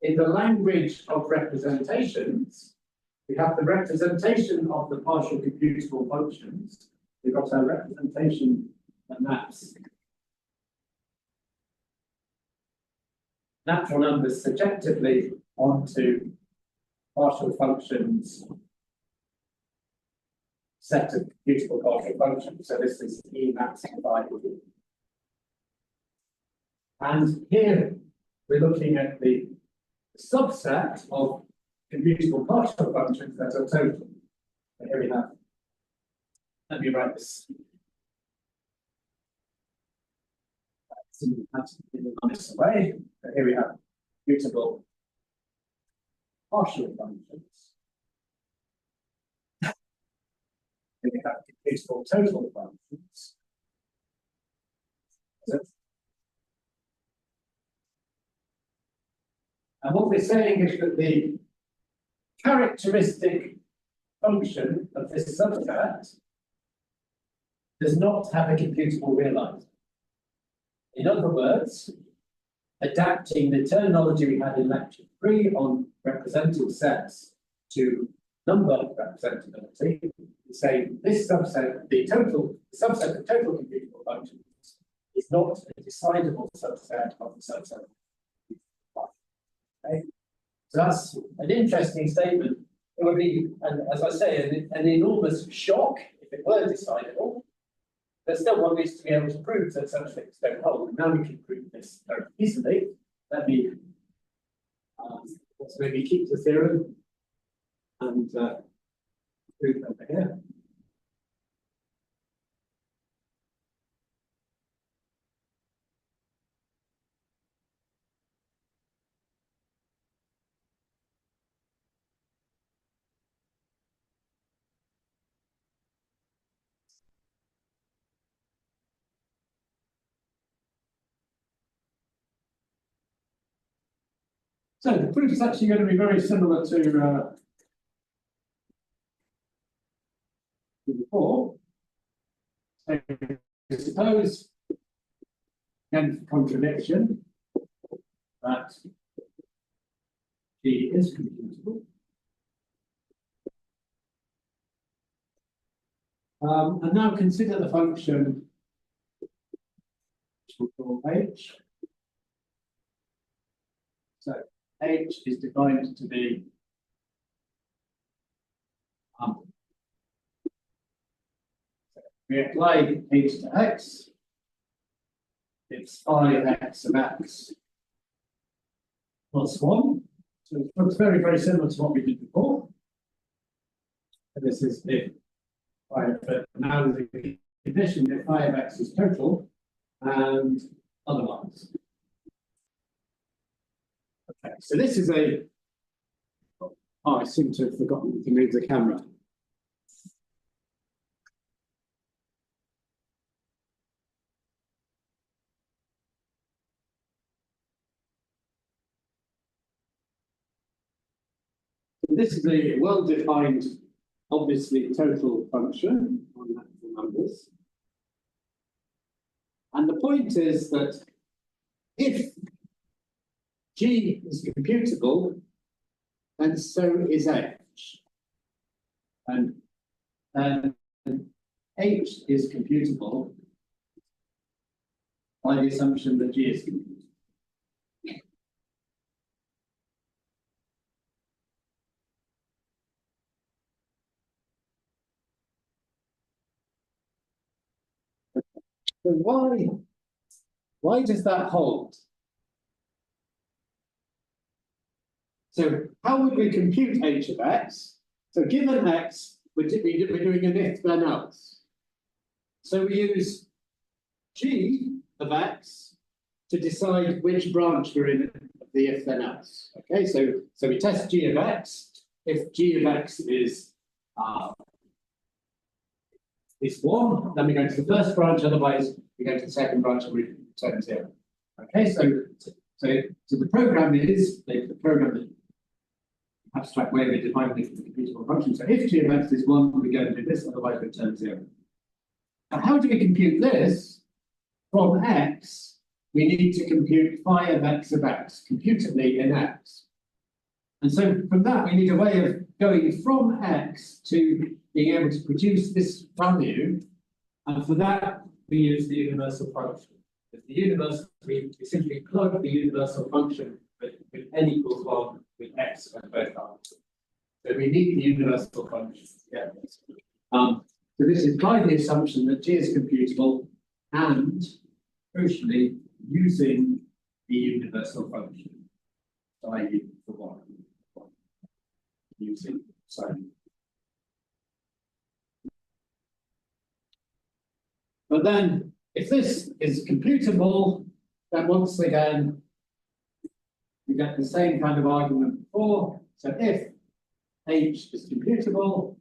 in the language of representations, we have the representation of the partial computable functions. We've got our representation that maps natural numbers subjectively onto partial functions set of computable partial functions. So this is E max by. And here we're looking at the subset of computable partial functions that are total. So here we have, let me write this in a nice way. So here we have computable partial functions. Here we have computable total functions. And what we're saying is that the characteristic function of this subset does not have a computable realizer. In other words, adapting the terminology we had in lecture 3 on represented sets to number representability, we say this subset, the subset of total computable functions is not a decidable subset of the subset. Okay. So that's an interesting statement. It would be, and as I say, an enormous shock if it were decidable. There's still one needs to be able to prove that such things don't hold. And now we can prove this very easily. Let me let's maybe keep the theorem and prove over here. So the proof is actually going to be very similar to before. So suppose, again, for contradiction, that G is computable. And now consider the function which we'll call H. So H is defined to be we apply H to X, it's 5x of X plus 1. So it looks very, very similar to what we did before. And this is if now the condition if 5x is total and otherwise. Okay, so this is a. Oh, I seem to have forgotten to move the camera. This is a well-defined, obviously, total function on natural numbers. And the point is that if G is computable, and so is H. And H is computable by the assumption that G is computable. So why does that hold? So how would we compute H of X? So given X, we're doing an if then else. So we use G of X to decide which branch we're in of the if then else. Okay, so we test G of X. If G of X is 1, then we go to the first branch, otherwise we go to the second branch and we return 0. Okay, so the program is the program that abstract way we define the computable function. So if G of X is 1, we go and do this, otherwise we return 0. Now, how do we compute this? From X, we need to compute phi of X of X, computably in X. And so from that, we need a way of going from X to being able to produce this value. And for that, we use the universal function. If the universe, we simply plug the universal function with n equals 1 with x when both are. So we need the universal function to get this. So this is by the assumption that G is computable and, crucially, using the universal function, i.e. for 1. Using sign. But then, if this is computable, then once again, we get the same kind of argument before. So if H is computable,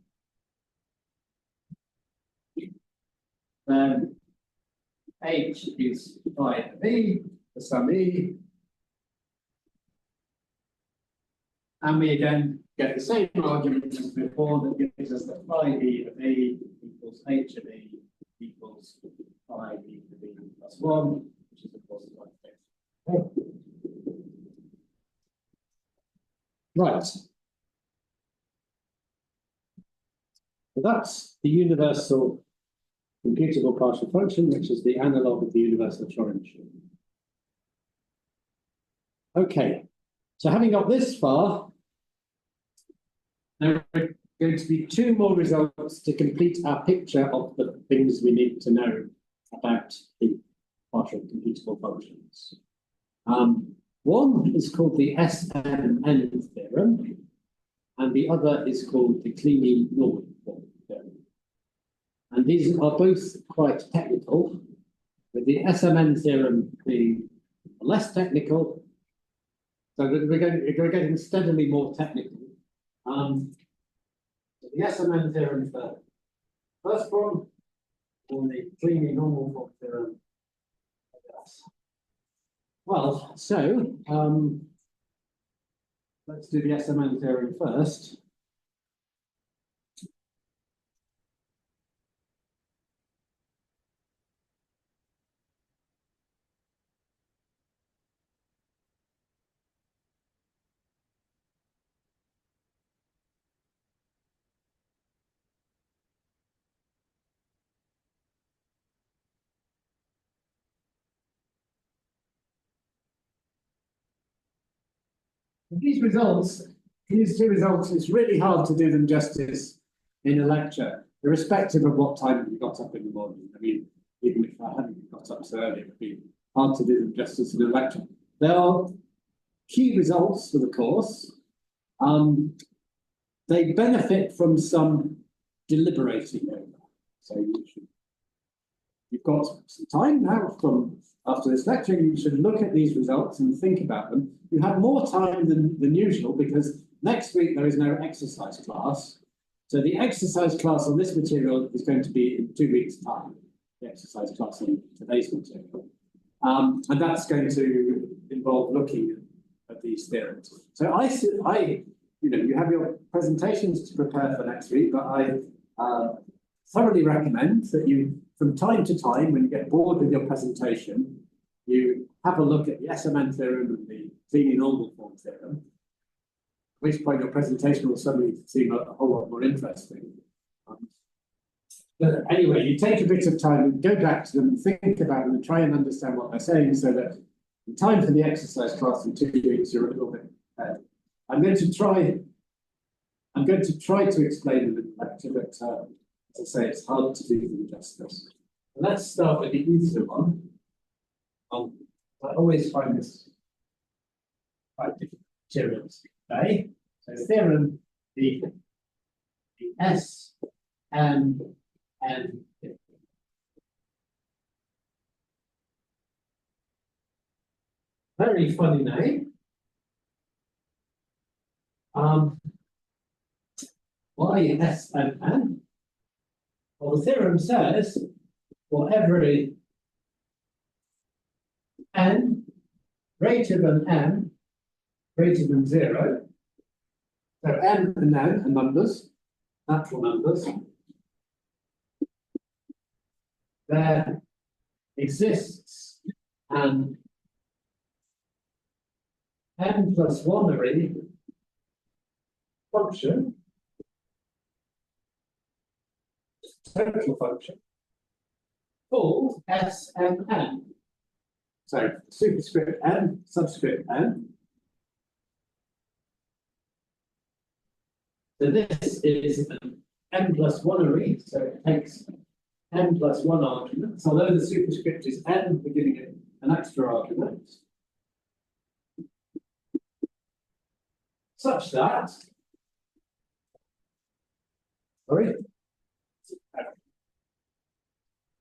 then H is phi of E, the sum E. And we again get the same argument as before that gives us that phi E of E equals H of E equals phi E of E plus 1, which is of course the right thing. Right. So that's the universal computable partial function, which is the analog of the universal Schrodinger. Okay, so having got this far, there are going to be 2 more results to complete our picture of the things we need to know about the partial computable functions. One is called the SMN theorem, and the other is called the Kleene normal form theorem. And these are both quite technical, with the SMN theorem being less technical. So we're getting steadily more technical. So the SMN theorem for the first one, or the Kleene normal form theorem. Well, so let's do the SMN theorem first. These two results, it's really hard to do them justice in a lecture, irrespective of what time you got up in the morning. I mean, even if I hadn't got up so early, it would be hard to do them justice in a lecture. There are key results for the course. They benefit from some deliberating over. So you've got some time now from after this lecture, you should look at these results and think about them. You have more time than usual because next week there is no exercise class. So the exercise class on this material is going to be in 2 weeks' time, the exercise class on today's material. And that's going to involve looking at these theorems. So you have your presentations to prepare for next week, but I thoroughly recommend that you, from time to time, when you get bored with your presentation, you have a look at the SMN theorem and the Kleene normal form theorem, at which point your presentation will suddenly seem a whole lot more interesting. But anyway, you take a bit of time and go back to them, think about them, and try and understand what they're saying so that in time for the exercise class in 2 weeks, you're a little bit ahead. I'm going to try to explain them in the lecture, but as I say, it's hard to do them justice. Let's start with the easier one. I always find this quite difficult material today. So theorem, the S and N. Very funny name. Why S and N? Well, the theorem says for every n greater than n greater than 0, so n and n are numbers, natural numbers, there exists an n plus 1-ary function, total function, called SMN. So superscript n, subscript n. So this is an n plus 1 array, so it takes n plus 1 arguments, although the superscript is n, we're giving it an extra argument, such that, sorry,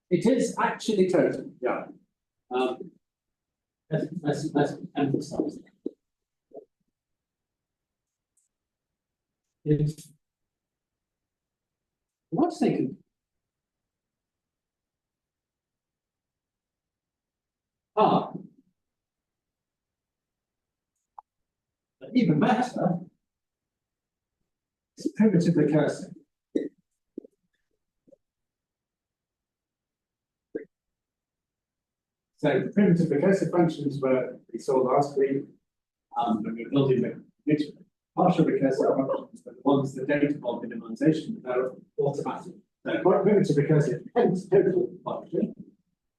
it is actually total, yeah. Let's emphasize that. What's taken? But even better, it's primitive recursive. So the primitive recursive functions were we saw last week, when we were building the partial recursive functions, but the ones that don't involve minimization, they're automatic. So quite primitive recursive, hence total function,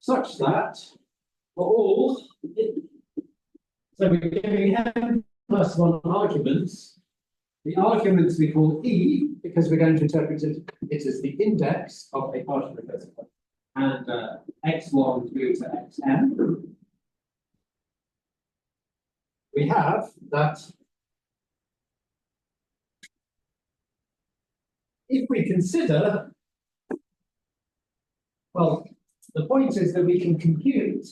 such that for all, so we're giving n plus 1 arguments. The arguments we call E, because we're going to interpret it as the index of a partial recursive function. And x1 through to xn. We have that if we consider, well, the point is that we can compute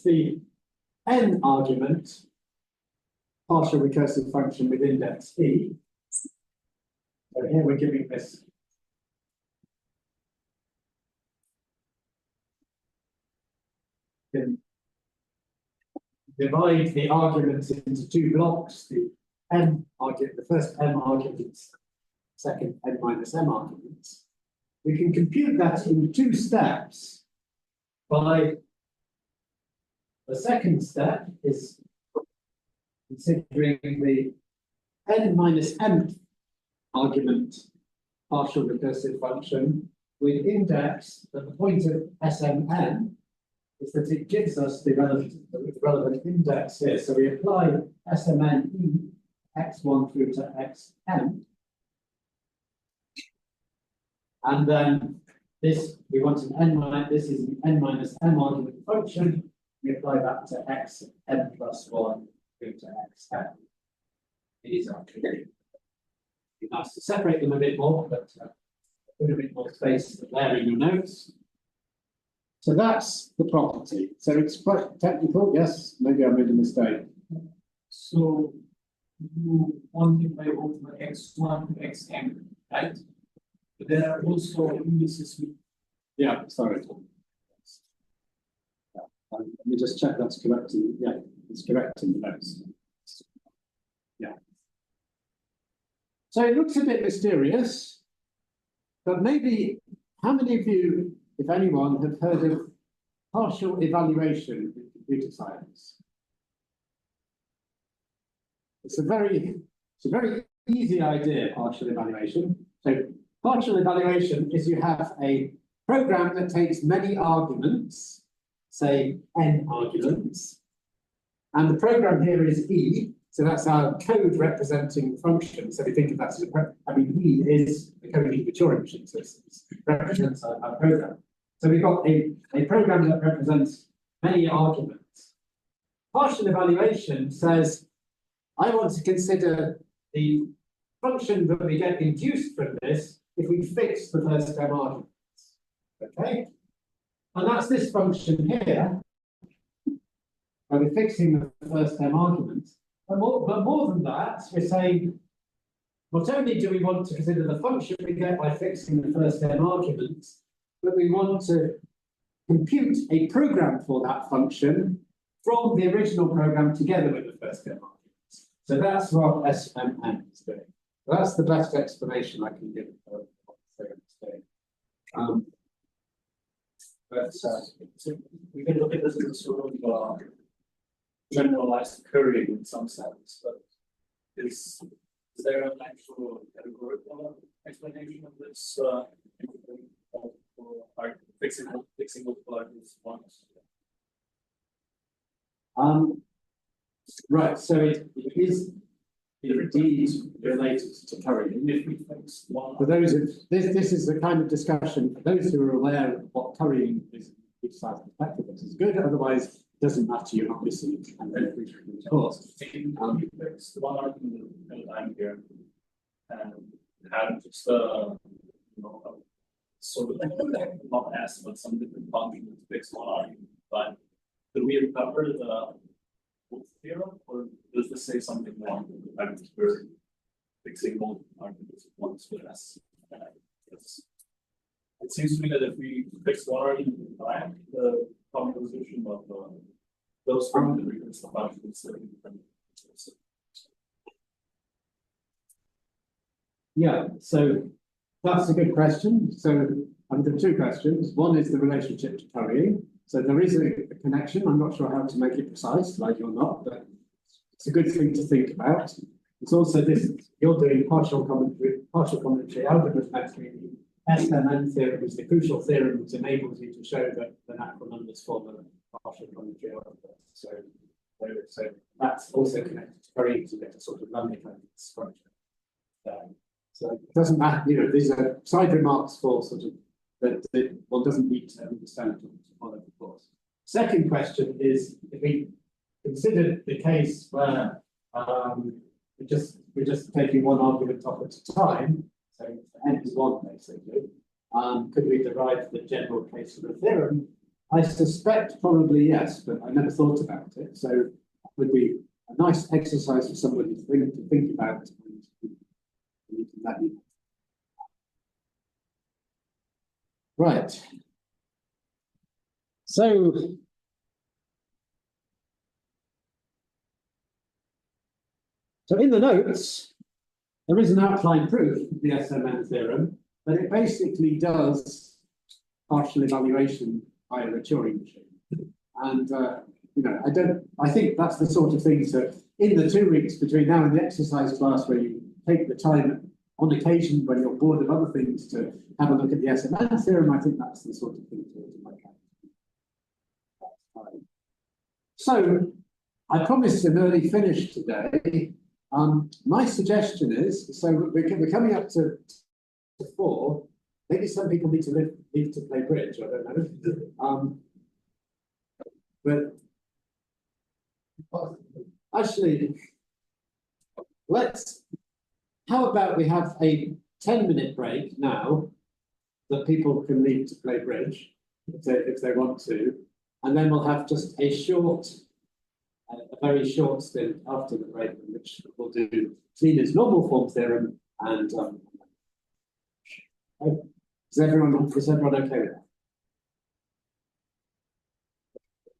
the n argument partial recursive function with index E. So here we're giving this divide the arguments into 2 blocks, the n argument, the first m arguments, second n minus m arguments. We can compute that in 2 steps by the second step is considering the n minus m argument partial recursive function with index at the point of Smn is that it gives us the relevant index here. So we apply Smn e x1 through to xn. And then this, we want an n minus, this is an n minus m argument function. We apply that to xn plus 1 through to xn. These are clear. It'd be nice to separate them a bit more, but put a bit more space there in your notes. So that's the property. So it's quite technical. Yes, maybe I made a mistake. So you multiply over x1 to xn, right? But there are also indices with. Yeah, sorry. Let me just check that's correct. Yeah, it's correct in the notes. Yeah. So it looks a bit mysterious, but maybe how many of you, if anyone, have heard of partial evaluation in computer science? It's a very easy idea, partial evaluation. So partial evaluation is you have a program that takes many arguments, say n arguments, and the program here is E. So that's our code representing function. So we think of that as E is the code of the Turing machine, so it represents our program. So we've got a program that represents many arguments. Partial evaluation says, I want to consider the function that we get induced from this if we fix the first term arguments. Okay? And that's this function here, where we're fixing the first term arguments. But more than that, we're saying, not only do we want to consider the function we get by fixing the first term arguments, but we want to compute a program for that function from the original program together with the first term arguments. So that's what SMN is doing. So that's the best explanation I can give of what it's doing. So we can look at this as a sort of generalized query in some sense, but is there an actual algorithmic explanation of this or fixing multiple arguments once. Right, so it is indeed related to currying. If we fix one. For those of this is the kind of discussion for those who are aware of what currying is. Each side's perspective, this is good. Otherwise, it doesn't matter. You're not missing it. And then we of course. Fix the one argument that I'm here, and have just you know, sort of not ask, but some different function to fix one argument. But do we recover the theorem, or does this say something more? I'm fixing multiple arguments once with S. It seems to me that if we fix one argument in time, the composition of those functions, the functions. Yeah, so that's a good question. So I've got two questions. One is the relationship to currying. So there is a connection. I'm not sure how to make it precise, like or not, but it's a good thing to think about. It's also this, you're doing partial commentary, algorithmic. SMN theorem is the crucial theorem that enables you to show that the natural numbers form a partial commentary algorithm. So that's also connected to currying to get a sort of Lumley kind of structure. So it doesn't matter, you know, these are side remarks for sort of that one doesn't need to understand to follow the course. Second question is, if we consider the case where we're just taking one argument off at a time, so n is one basically, could we derive the general case of the theorem? I suspect probably yes, but I never thought about it. So it would be a nice exercise for somebody to think about. Right. So in the notes, there is an outline proof of the SMN theorem, but it basically does partial evaluation by a Turing machine. And you know, I think that's the sort of things that in the 2 weeks between now and the exercise class, where you take the time on occasion when you're bored of other things to have a look at the SMN theorem, I think that's the sort of thing to look at. So I promised an early finish today. My suggestion is, so we're coming up to 4. Maybe some people need to leave to play bridge. I don't know. But actually, how about we have a 10-minute break now that people can leave to play bridge if they want to, and then we'll have just a very short stint after the break, in which we'll do Kleene's normal form theorem and is everyone okay with that?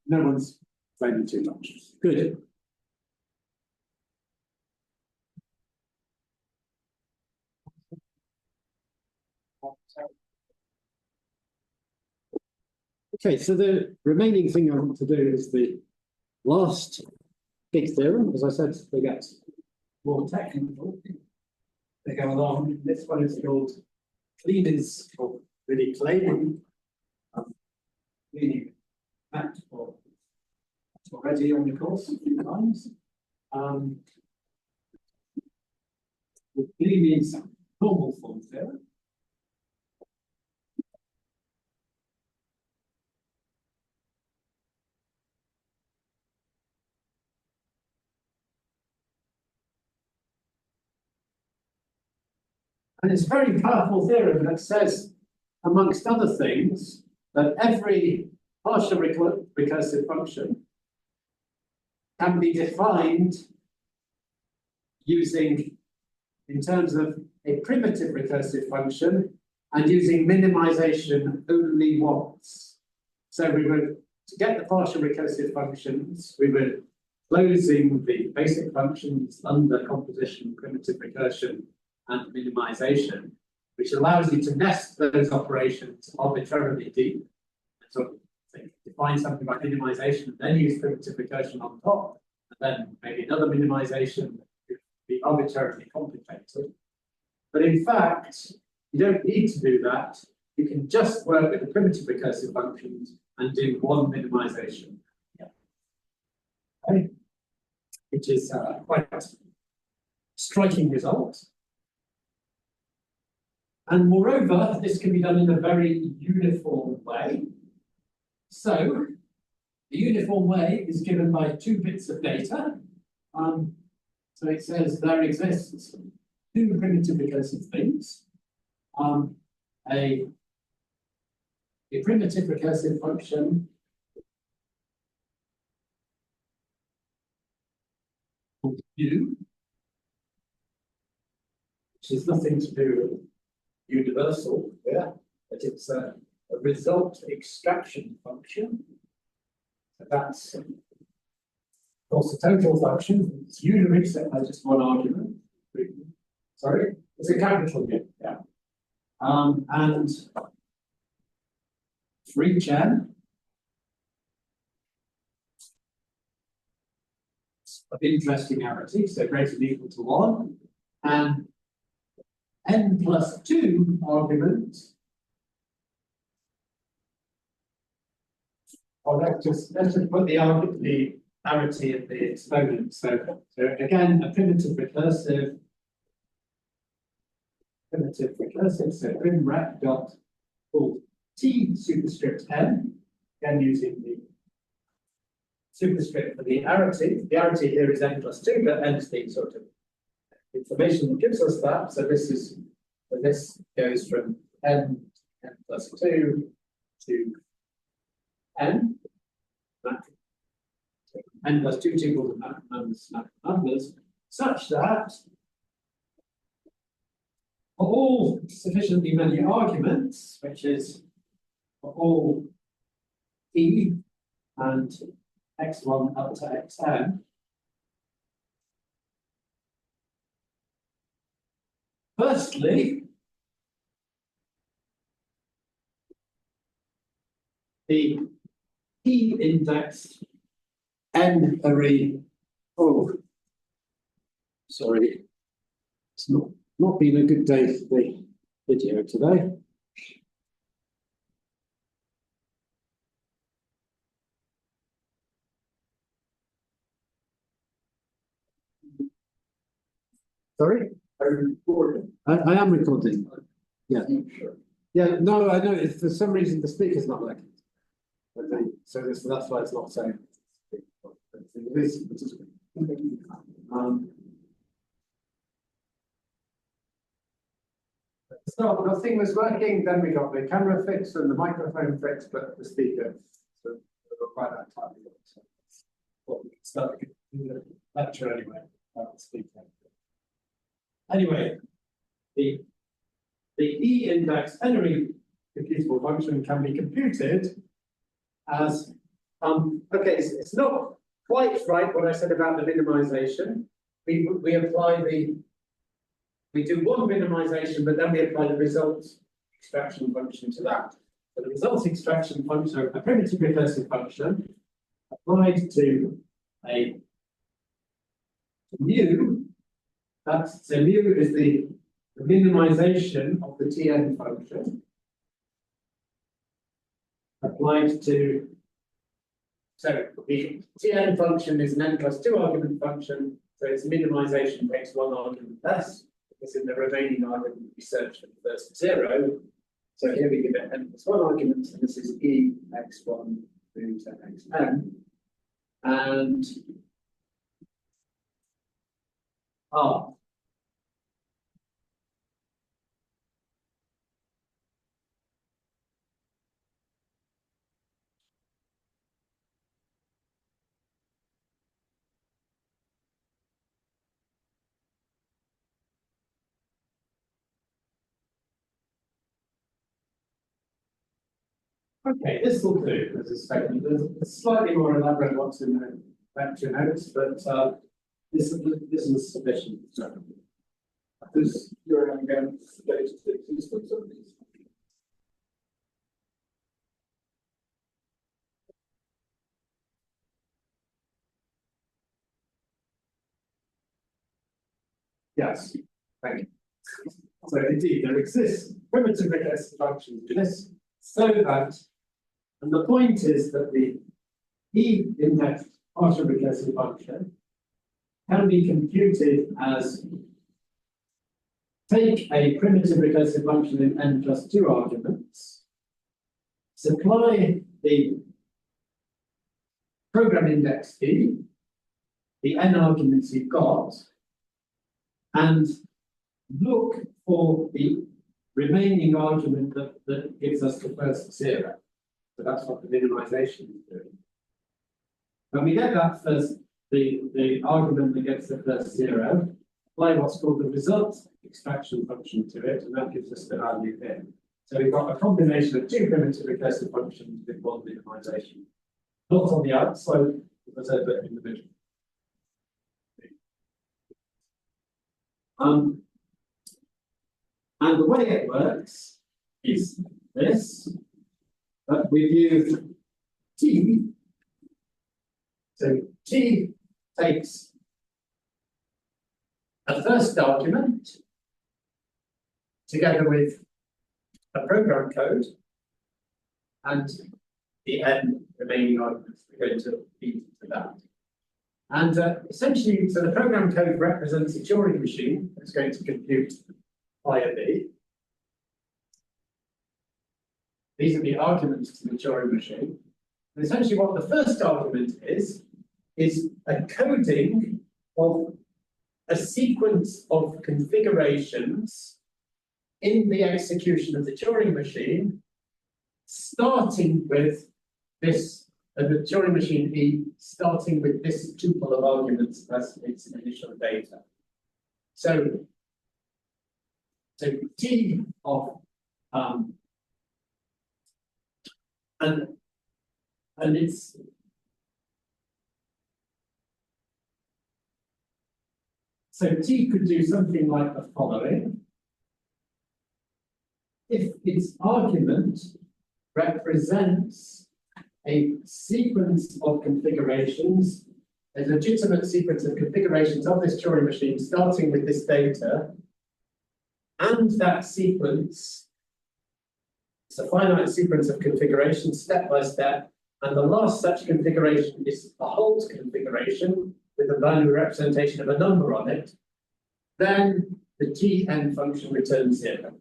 No one's complaining too much. Good. Okay, so the remaining thing I want to do is the last big theorem. As I said, they get more technical. They go along. This one is called Kleene's, or really Kleene. Kleene mapped for already on the course a few times. With Kleene's normal form theorem. And it's a very powerful theorem that says, amongst other things, that every partial recursive function can be defined using, in terms of a primitive recursive function, and using minimization only once. So we were, to get the partial recursive functions, we were closing the basic functions under composition, primitive recursion, and minimization, which allows you to nest those operations arbitrarily deep. So define something by minimization, and then use primitive recursion on top, and then maybe another minimization that be arbitrarily complicated. But in fact, you don't need to do that you can just work with the primitive recursive functions and do one minimization. Okay. Which is quite a striking result. And moreover, this can be done in a very uniform way. So, the uniform way is given by 2 bits of data. So it says there exists 2 primitive recursive things. A primitive recursive function called U, which is nothing to do with universal, yeah, but it's a result extraction function. So that's, of course, the total function. It's unary, except by just one argument. Sorry, it's a capital U, yeah. And for each n of interesting arity, so greater than or equal to 1, and n plus 2 arguments. Or let's just put the arity at the exponent. So again, a primitive recursive, so primrec dot called t superscript n, again using the superscript for the arity. The arity here is n plus 2, but n is the sort of information that gives us that. So this goes from n plus 2 to n. N plus 2 tuples of numbers, such that for all sufficiently many arguments, which is for all e and x1 up to xn, firstly, the e index n array. Oh, sorry, it's not been a good day for the video today. Sorry? I am recording. Yeah. Yeah, no, I know. It's, for some reason, the speaker's not working. So that's why it's not saying. So the thing was working, then we got the camera fixed and the microphone fixed, but the speaker. So we're quite that time. So, well, we can start the lecture anyway about the speaker. Anyway, the E index n-ary computable function can be computed as okay, it's not quite right what I said about the minimization. We apply we do one minimization, but then we apply the results extraction function to that. So the results extraction function, a primitive recursive function, applied to a mu. That's so mu is the minimization of the Tn function applied to. So the Tn function is an n plus 2 argument function, so its minimization takes one argument less, because in the remaining argument we search for the first 0. So here we give it n plus 1 argument, and this is e x1 through to xn. And R. Okay, this will do as a statement. There's slightly more elaborate ones in the lecture notes, but this is sufficient. This theorem again states the existence of these. Yes, thank you. So indeed, there exists primitive recursive functions in this, so that, and the point is that the E-indexed partial recursive function can be computed as take a primitive recursive function in n plus 2 arguments, supply the program index E, the n arguments you've got, and look for the remaining argument that gives us the first zero. So that's what the minimization is doing. When we get that first, the argument that gets the first zero, apply what's called the result extraction function to it, and that gives us the value here. So we've got a combination of two primitive recursive functions with one minimization. Not on the outside, but in the middle. And the way it works is this, that we use T. So T takes a first argument together with a program code and the n remaining arguments are going to feed to that. And essentially, so the program code represents a Turing machine that's going to compute via B. These are the arguments to the Turing machine. And essentially what the first argument is a coding of a sequence of configurations in the execution of the Turing machine, starting with this, the Turing machine E, starting with this tuple of arguments as its initial data. So T of and it's so T could do something like the following. If its argument represents a sequence of configurations, a legitimate sequence of configurations of this Turing machine, starting with this data, and that sequence is a finite sequence of configurations, step by step, and the last such configuration is a hold configuration with a binary representation of a number on it, then the Tn function returns 0.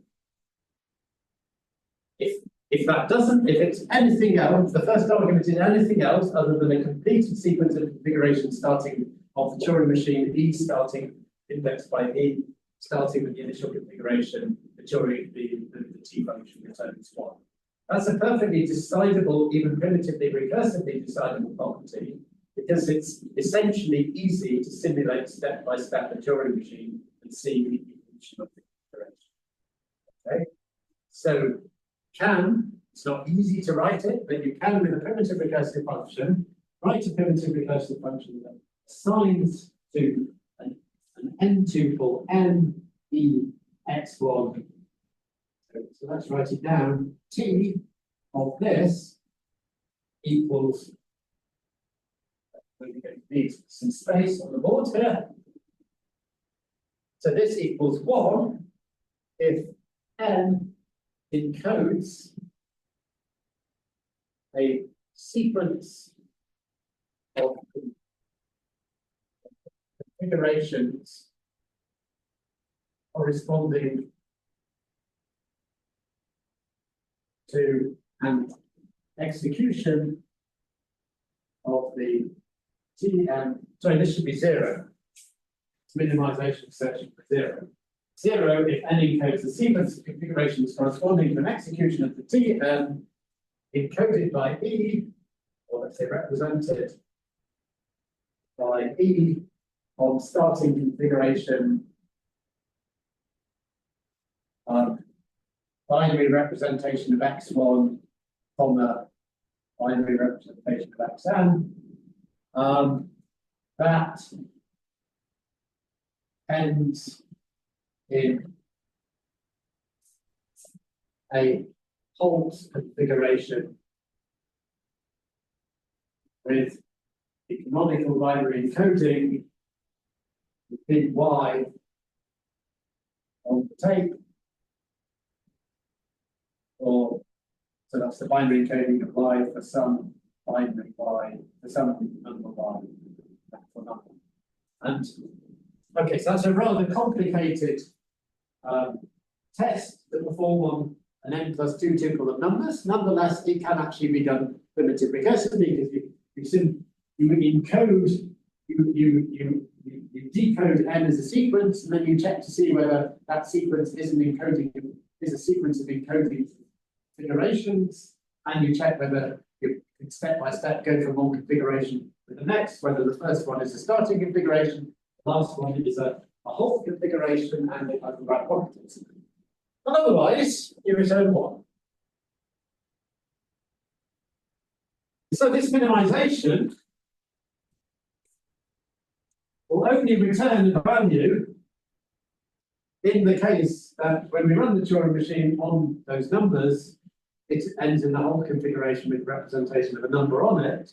If that doesn't, if it's anything else, the first argument is anything else other than a completed sequence of configurations starting of the Turing machine, E starting indexed by E, starting with the initial configuration, the Turing, the T function returns 1. That's a perfectly decidable, even primitively recursively decidable property, because it's essentially easy to simulate step by step a Turing machine and see the evolution of the configuration. Okay, so it's not easy to write it, but you can, with a primitive recursive function, write a primitive recursive function that assigns to an n tuple n e x1. So let's write it down. T of this equals, we need some space on the board here. So this equals 1 if n encodes a sequence of configurations corresponding to an execution of the Tn. Sorry, this should be 0. Minimization searching for 0. 0 if n encodes a sequence of configurations corresponding to an execution of the Tn encoded by E, or let's say represented by E on starting configuration binary representation of x1, comma, binary representation of xn. That ends in a hold configuration with the canonical binary encoding with bit y on the tape or so that's the binary encoding of y for some binary y, for some number y, for number. And okay, so that's a rather complicated test to perform on an n plus 2 tuple of numbers. Nonetheless, it can actually be done primitive recursively because you encode, you decode n as a sequence, and then you check to see whether that sequence is a sequence of encoding configurations, and you check whether you can step by step go from one configuration to the next, whether the first one is a starting configuration, the last one is a whole configuration, and it has the right properties. And otherwise, you return one. So this minimization will only return the value in the case that when we run the Turing machine on those numbers, it ends in the whole configuration with representation of a number on it.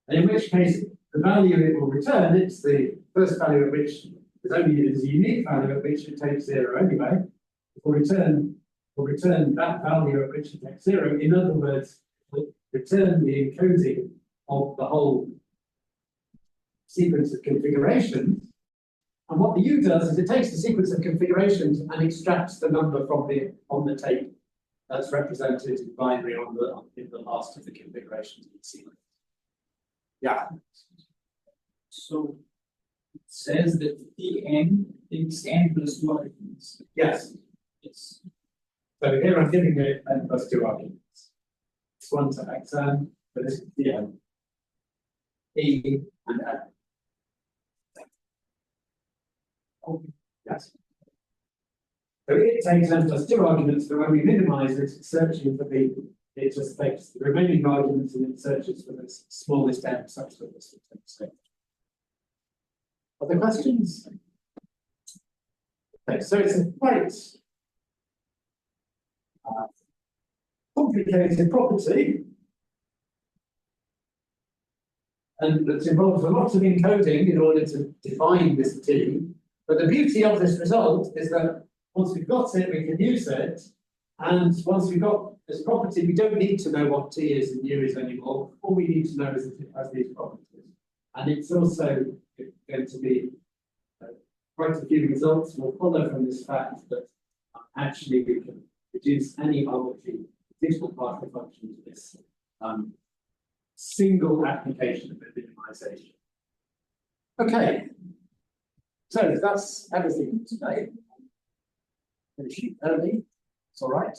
And in which case, the value it will return, it's the first value at which is only a unique value at which it takes 0 anyway. It will return that value at which it takes 0. In other words, it will return the encoding of the whole sequence of configurations. And what the U does is it takes the sequence of configurations and extracts the number from on the tape that's represented in binary in the last of the configurations of the sequence. Yeah. So it says that Tn takes n plus 2 arguments. Yes. Yes. So here I'm giving it n plus 2 arguments. This one's xn, but this is dn. E and n. Yes. So it takes n plus 2 arguments, but when we minimize it, it's searching for it just takes the remaining arguments and it searches for the smallest n such that this will take state. Other questions? Okay, so it's a quite complicated property, and it involves a lot of encoding in order to define this T. But the beauty of this result is that once we've got it, we can use it. And once we've got this property, we don't need to know what T is and U is anymore. All we need to know is that it has these properties. And it's also going to be quite a few results will follow from this fact that actually we can reduce any arbitrary digital partial function to this single application of minimization. Okay. So that's everything for today. Finish early. It's all right.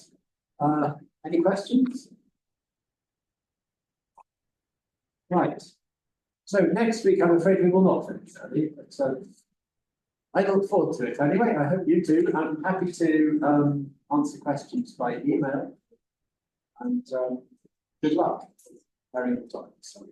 Any questions? Right. So next week, I'm afraid we will not finish early, but I look forward to it anyway. I hope you do. I'm happy to answer questions by email. And good luck. Very good topic. Sorry.